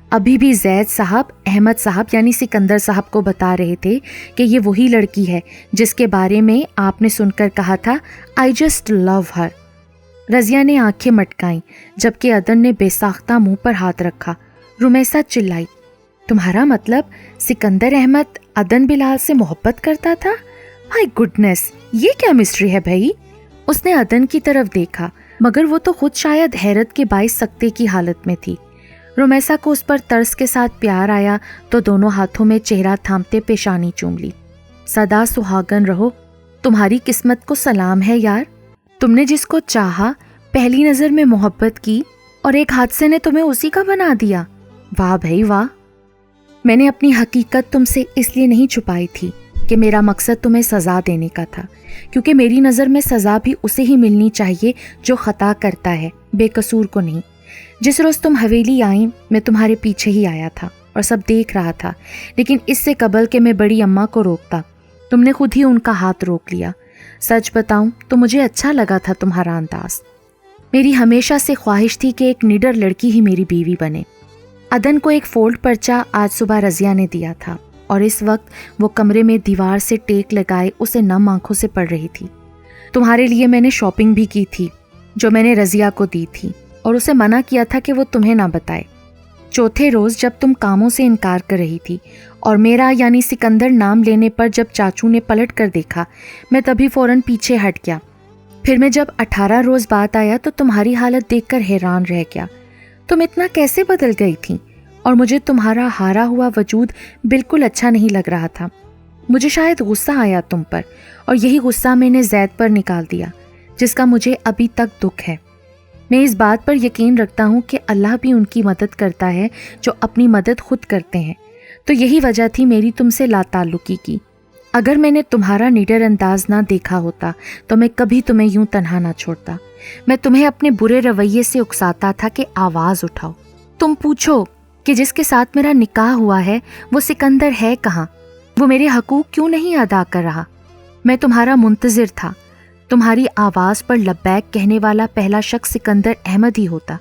ابھی بھی زید صاحب احمد صاحب یعنی سکندر صاحب کو بتا رہے تھے کہ یہ وہی لڑکی ہے جس کے بارے میں آپ نے سن کر کہا تھا I just love her۔ Razia نے آنکھیں مٹکائیں، جبکہ عدن نے بے ساختہ منہ پر ہاتھ رکھا۔ رمیسا چلائی، تمہارا مطلب سکندر احمد عدن بلال سے محبت کرتا تھا؟ مائی گڈنس، یہ کیا مسٹری ہے بھائی؟ اس نے عدن کی طرف دیکھا، مگر وہ تو خود شاید حیرت کے باعث سکتے کی حالت میں تھی۔ رمیسا کو اس پر طرز کے ساتھ پیار آیا تو دونوں ہاتھوں میں چہرہ تھامتے پیشانی چوم لی۔ سدا سہاگن رہو، تمہاری قسمت کو سلام ہے یار۔ تم نے جس کو چاہا، پہلی نظر میں محبت کی، اور ایک حادثے نے تمہیں اسی کا بنا دیا۔ واہ بھائی واہ۔ میں نے اپنی حقیقت تم سے اس لیے نہیں چھپائی تھی کہ میرا مقصد تمہیں سزا دینے کا تھا، کیونکہ میری نظر میں سزا بھی اسے ہی ملنی چاہیے جو خطا کرتا ہے، بے قصور کو نہیں۔ جس روز تم حویلی آئیں میں تمہارے پیچھے ہی آیا تھا اور سب دیکھ رہا تھا، لیکن اس سے قبل کہ میں بڑی اماں کو روکتا، تم نے خود ہی ان کا ہاتھ روک لیا۔ سچ بتاؤں تو مجھے اچھا لگا تھا تمہارا انداز۔ میری ہمیشہ سے خواہش تھی کہ ایک نڈر لڑکی ہی میری بیوی بنے۔ عدن کو ایک فولڈ پرچہ آج صبح رضیہ نے دیا تھا، اور اس وقت وہ کمرے میں دیوار سے ٹیک لگائے اسے نم آنکھوں سے پڑھ رہی تھی۔ تمہارے لیے میں نے شاپنگ بھی کی تھی جو میں نے رضیہ کو دی تھی، اور اسے منع کیا تھا کہ وہ تمہیں نہ بتائے۔ چوتھے روز جب تم کاموں سے انکار کر رہی تھی اور میرا یعنی سکندر نام لینے پر جب چاچو نے پلٹ کر دیکھا، میں تبھی فوراً پیچھے ہٹ گیا۔ پھر میں جب 18 روز بعد آیا تو تمہاری حالت دیکھ کر حیران رہ گیا۔ تم اتنا کیسے بدل گئی تھی؟ اور مجھے تمہارا ہارا ہوا وجود بالکل اچھا نہیں لگ رہا تھا۔ مجھے شاید غصہ آیا تم پر، اور یہی غصہ میں نے زید پر نکال دیا، جس کا مجھے ابھی تک دکھ ہے۔ میں اس بات پر یقین رکھتا ہوں کہ اللہ بھی ان کی مدد کرتا ہے جو اپنی مدد خود کرتے ہیں، تو یہی وجہ تھی میری تم سے لا تعلقی کی۔ اگر میں نے تمہارا نڈر انداز نہ دیکھا ہوتا تو میں کبھی تمہیں یوں تنہا نہ چھوڑتا۔ میں تمہیں اپنے برے رویے سے اکساتا تھا کہ آواز اٹھاؤ۔ تم پوچھو کہ جس کے ساتھ میرا نکاح ہوا ہے وہ سکندر ہے کہاں؟ وہ میرے حقوق کیوں نہیں ادا کر رہا؟ میں تمہارا منتظر تھا۔ تمہاری آواز پر لبیک کہنے والا پہلا شخص سکندر احمد ہی ہوتا۔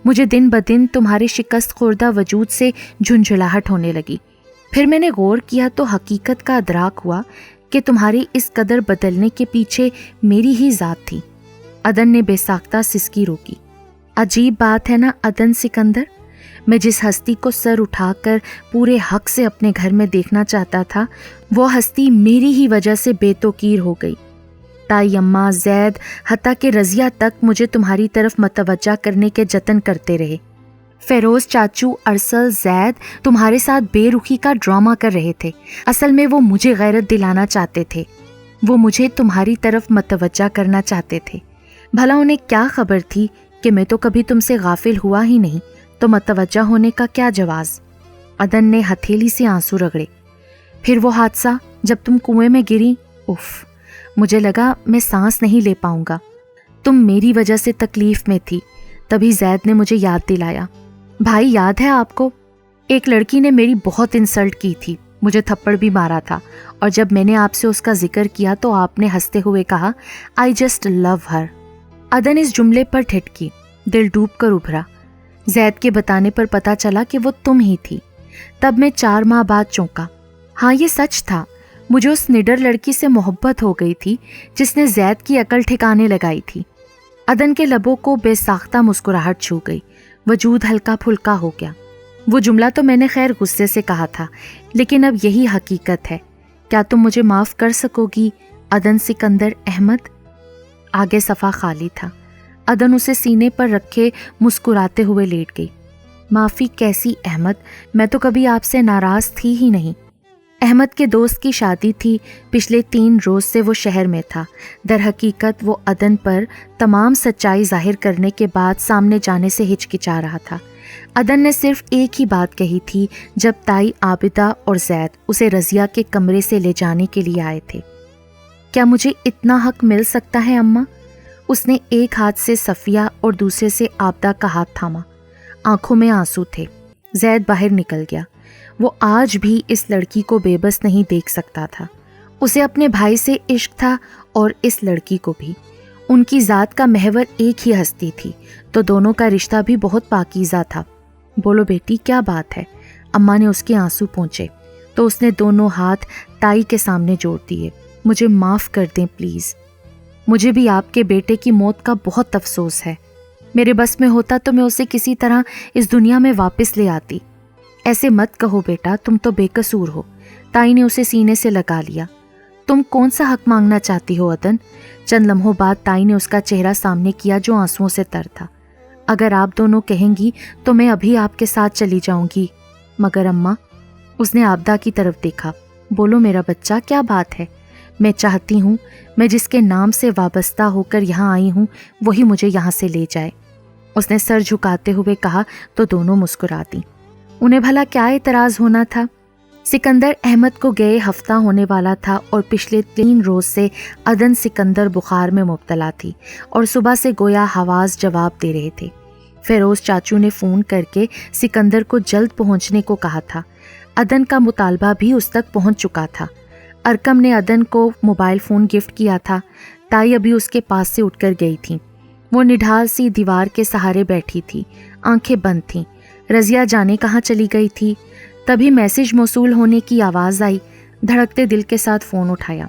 مجھے دن بدن تمہارے شکست خوردہ وجود سے جھنجھلاہٹ ہونے لگی۔ پھر میں نے غور کیا تو حقیقت کا ادراک ہوا کہ تمہاری اس قدر بدلنے کے پیچھے میری ہی ذات تھی۔ عدن نے بے ساختہ سسکی روکی۔ عجیب بات ہے نا عدن سکندر، میں جس ہستی کو سر اٹھا کر پورے حق سے اپنے گھر میں دیکھنا چاہتا تھا، وہ ہستی میری ہی وجہ سے بے توقیر ہو گئی۔ تائی اماں، زید، حتیٰ کہ رضیہ تک مجھے تمہاری طرف متوجہ کرنے کے جتن کرتے رہے۔ فیروز چاچو، ارسل، زید تمہارے ساتھ بے رخی کا ڈرامہ کر رہے تھے۔ اصل میں وہ مجھے غیرت دلانا چاہتے تھے، وہ مجھے تمہاری طرف متوجہ کرنا چاہتے تھے۔ بھلا انہیں کیا خبر تھی کہ میں تو کبھی تم سے غافل ہوا ہی نہیں، تو متوجہ ہونے کا کیا جواز؟ عدن نے ہتھیلی سے آنسو رگڑے۔ پھر وہ حادثہ جب تم کنویں میں گری، اف، مجھے لگا میں سانس نہیں لے پاؤں گا۔ تم میری وجہ سے تکلیف میں تھی، تبھی زید نے مجھے یاد دلایا۔ بھائی، یاد ہے آپ کو ایک لڑکی نے میری بہت انسلٹ کی تھی، مجھے تھپڑ بھی مارا تھا، اور جب میں نے آپ سے اس کا ذکر کیا تو آپ نے ہنستے ہوئے کہا آئی جسٹ لو ہر۔ عدن اس جملے پر ٹھٹکی، دل ڈوب کر ابھرا۔ زید کے بتانے پر پتا چلا کہ وہ تم ہی تھی۔ تب میں 4 ماہ بعد چونکا۔ ہاں، یہ سچ تھا، مجھے اس نڈر لڑکی سے محبت ہو گئی تھی جس نے زید کی عقل ٹھکانے لگائی تھی۔ عدن کے لبوں کو بے ساختہ مسکراہٹ چھو گئی، وجود ہلکا پھلکا ہو گیا۔ وہ جملہ تو میں نے خیر غصے سے کہا تھا، لیکن اب یہی حقیقت ہے۔ کیا تم مجھے معاف کر سکو گی عدن سکندر احمد؟ آگے صفحہ خالی تھا۔ عدن اسے سینے پر رکھے مسکراتے ہوئے لیٹ گئی۔ معافی کیسی احمد، میں تو کبھی آپ سے ناراض تھی ہی نہیں۔ احمد کے دوست کی شادی تھی، پچھلے 3 روز سے وہ شہر میں تھا۔ در حقیقت وہ عدن پر تمام سچائی ظاہر کرنے کے بعد سامنے جانے سے ہچکچا رہا تھا۔ عدن نے صرف ایک ہی بات کہی تھی جب تائی عابدہ اور زید اسے رضیہ کے کمرے سے لے جانے کے لیے آئے تھے۔ کیا مجھے اتنا حق مل سکتا ہے اماں؟ اس نے ایک ہاتھ سے صفیہ اور دوسرے سے عابدہ کا ہاتھ تھاما۔ آنکھوں میں آنسو تھے۔ زید باہر نکل گیا۔ وہ آج بھی اس لڑکی کو بے بس نہیں دیکھ سکتا تھا۔ اسے اپنے بھائی سے عشق تھا اور اس لڑکی کو بھی۔ ان کی ذات کا محور ایک ہی ہستی تھی، تو دونوں کا رشتہ بھی بہت پاکیزہ تھا۔ بولو بیٹی، کیا بات ہے؟ اماں نے اس کے آنسو پونچھے تو اس نے دونوں ہاتھ تائی کے سامنے جوڑ دیے۔ مجھے معاف کر دیں پلیز۔ مجھے بھی آپ کے بیٹے کی موت کا بہت افسوس ہے۔ میرے بس میں ہوتا تو میں اسے کسی طرح اس دنیا میں واپس لے آتی۔ ایسے مت کہو بیٹا، تم تو بے قصور ہو۔ تائی نے اسے سینے سے لگا لیا۔ تم کون سا حق مانگنا چاہتی ہو عدن؟ چند لمحوں بعد تائی نے اس کا چہرہ سامنے کیا جو آنسوؤں سے تر تھا۔ اگر آپ دونوں کہیں گی تو میں ابھی آپ کے ساتھ چلی جاؤں گی، مگر اماں، اس نے عابدہ کی طرف دیکھا۔ بولو میرا بچہ، کیا بات ہے؟ میں چاہتی ہوں میں جس کے نام سے وابستہ ہو کر یہاں آئی ہوں وہی مجھے یہاں سے لے جائے۔ اس نے سر جھکاتے ہوئے کہا تو دونوں مسکرا دیں۔ انہیں بھلا کیا اعتراض ہونا تھا؟ سکندر احمد کو گئے ہفتہ ہونے والا تھا اور پچھلے 3 روز سے عدن سکندر بخار میں مبتلا تھی اور صبح سے گویا حواس جواب دے رہے تھے۔ فیروز چاچو نے فون کر کے سکندر کو جلد پہنچنے کو کہا تھا۔ عدن کا مطالبہ بھی اس تک پہنچ چکا تھا۔ ارکم نے عدن کو موبائل فون گفٹ کیا تھا۔ تائی ابھی اس کے پاس سے اٹھ کر گئی تھی۔ وہ نڈھال سی دیوار کے سہارے بیٹھی تھی، آنکھیں بند تھیں۔ رضیہ جانے کہاں چلی گئی تھی؟ تبھی میسج موصول ہونے کی آواز آئی۔ دھڑکتے دل کے ساتھ فون اٹھایا۔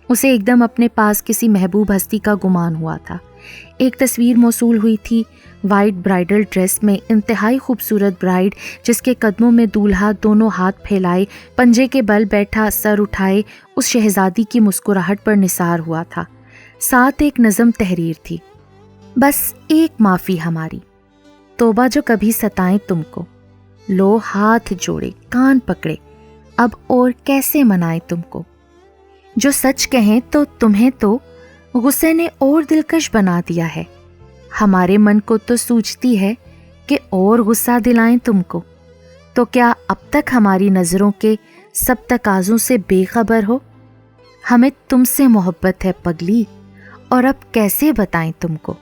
اسے ایک دم اپنے پاس کسی محبوب ہستی کا گمان ہوا تھا۔ ایک تصویر موصول ہوئی تھی، وائٹ برائڈل ڈریس میں انتہائی خوبصورت برائڈ جس کے قدموں میں دولہا دونوں ہاتھ پھیلائے پنجے کے بل بیٹھا سر اٹھائے اس شہزادی کی مسکراہٹ پر نثار ہوا تھا۔ ساتھ ایک نظم تحریر تھی، بس ایک معافی ہماری، توبہ جو کبھی ستائیں تم کو، لو ہاتھ جوڑے کان پکڑے، اب اور کیسے منائیں تم کو؟ جو سچ کہیں تو تمہیں تو غصے نے اور دلکش بنا دیا ہے. ہمارے من کو تو سوچتی ہے کہ اور غصہ دلائیں تم کو. تو کیا اب تک ہماری نظروں کے سب تقاضوں سے بے خبر ہو؟ ہمیں تم سے محبت ہے پگلی، اور اب کیسے بتائیں تم کو؟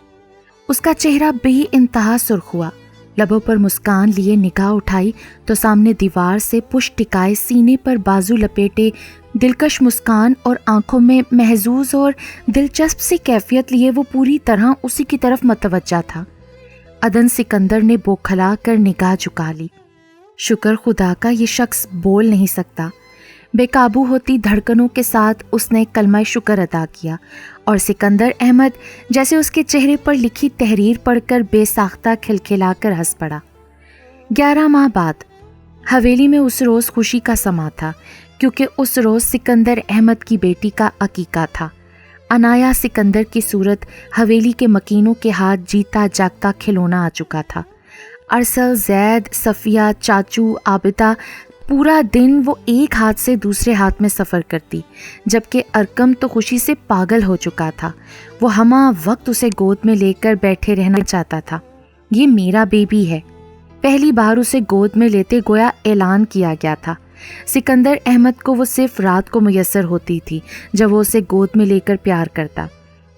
اس کا چہرہ بے انتہا سرخ ہوا. لبوں پر مسکان لیے نگاہ اٹھائی تو سامنے دیوار سے پشت ٹکائے، سینے پر بازو لپیٹے، دلکش مسکان اور آنکھوں میں محظوظ اور دلچسپ سی کیفیت لیے وہ پوری طرح اسی کی طرف متوجہ تھا. عدن سکندر نے بوکھلا کر نگاہ جھکا لی. شکر خدا کا یہ شخص بول نہیں سکتا. بے قابو ہوتی دھڑکنوں کے ساتھ اس نے کلمہ شکر ادا کیا اور سکندر احمد جیسے اس کے چہرے پر لکھی تحریر پڑھ کر بے ساختہ کھلکھلا کر ہنس پڑا. 11 ماہ بعد حویلی میں اس روز خوشی کا سما تھا، کیونکہ اس روز سکندر احمد کی بیٹی کا عقیقہ تھا. عنایا سکندر کی صورت حویلی کے مکینوں کے ہاتھ جیتا جاگتا کھلونا آ چکا تھا. ارسل، زید، صفیہ، چاچو، عابدہ، پورا دن وہ ایک ہاتھ سے دوسرے ہاتھ میں سفر کرتی، جبکہ ارکم تو خوشی سے پاگل ہو چکا تھا. وہ ہمہ وقت اسے گود میں لے کر بیٹھے رہنا چاہتا تھا. یہ میرا بیبی ہے. پہلی بار اسے گود میں لیتے گویا اعلان کیا گیا تھا. سکندر احمد کو وہ صرف رات کو میسر ہوتی تھی جب وہ اسے گود میں لے کر پیار کرتا،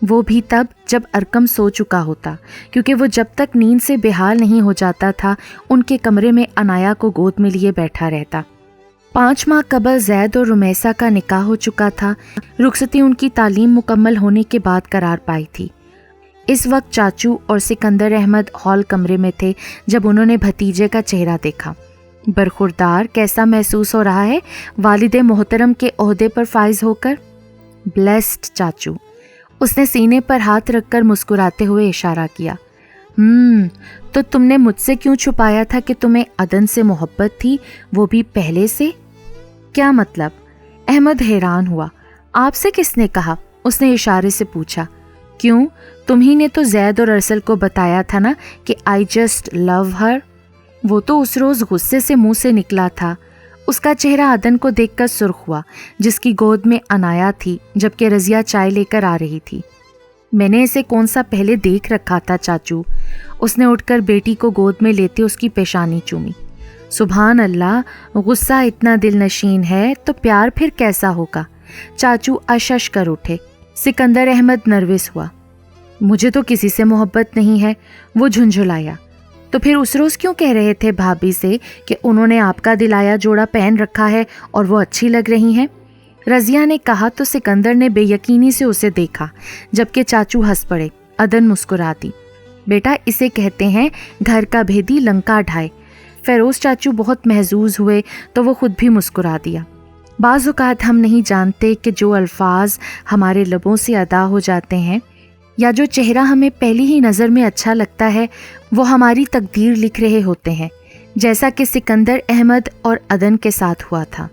وہ بھی تب جب ارکم سو چکا ہوتا، کیونکہ وہ جب تک نیند سے بحال نہیں ہو جاتا تھا ان کے کمرے میں عنایا کو گود میں لیے بیٹھا رہتا. 5 ماہ قبل زید اور رمیسہ کا نکاح ہو چکا تھا. رخصتی ان کی تعلیم مکمل ہونے کے بعد قرار پائی تھی. اس وقت چاچو اور سکندر احمد ہال کمرے میں تھے جب انہوں نے بھتیجے کا چہرہ دیکھا. برخوردار، کیسا محسوس ہو رہا ہے والد محترم کے عہدے پر فائز ہو کر؟ بلیسڈ چاچو. اس نے سینے پر ہاتھ رکھ کر مسکراتے ہوئے اشارہ کیا. تو تم نے مجھ سے کیوں چھپایا تھا کہ تمہیں عدن سے محبت تھی، وہ بھی پہلے سے؟ کیا مطلب؟ احمد حیران ہوا. آپ سے کس نے کہا؟ اس نے اشارے سے پوچھا. کیوں، تم ہی نے تو زید اور ارسل کو بتایا تھا نا کہ آئی جسٹ لو ہر. وہ تو اس روز غصے سے منہ سے نکلا تھا. اس کا چہرہ عدن کو دیکھ کر سرخ ہوا، جس کی گود میں عنایا تھی جبکہ رضیہ چائے لے کر آ رہی تھی. میں نے اسے کون سا پہلے دیکھ رکھا تھا چاچو. اس نے اٹھ کر بیٹی کو گود میں لیتے اس کی پیشانی چومی. سبحان اللہ، غصہ اتنا دل نشین ہے تو پیار پھر کیسا ہوگا. چاچو اشش کر اٹھے. سکندر احمد نروس ہوا. مجھے تو کسی سے محبت نہیں ہے، وہ جھنجھلایا. تو پھر اس روز کیوں کہہ رہے تھے بھابھی سے کہ انہوں نے آپ کا دلایا جوڑا پہن رکھا ہے اور وہ اچھی لگ رہی ہیں؟ رضیہ نے کہا تو سکندر نے بے یقینی سے اسے دیکھا، جبکہ چاچو ہنس پڑے. عدن مسکرا دی. بیٹا، اسے کہتے ہیں گھر کا بھیدی لنکا ڈھائے. فیروز چاچو بہت محظوظ ہوئے تو وہ خود بھی مسکرا دیا. بعض اوقات ہم نہیں جانتے کہ جو الفاظ ہمارے لبوں سے ادا ہو جاتے ہیں یا جو چہرہ ہمیں پہلی ہی نظر میں اچھا لگتا ہے وہ ہماری تقدیر لکھ رہے ہوتے ہیں، جیسا کہ سکندر احمد اور عدن کے ساتھ ہوا تھا.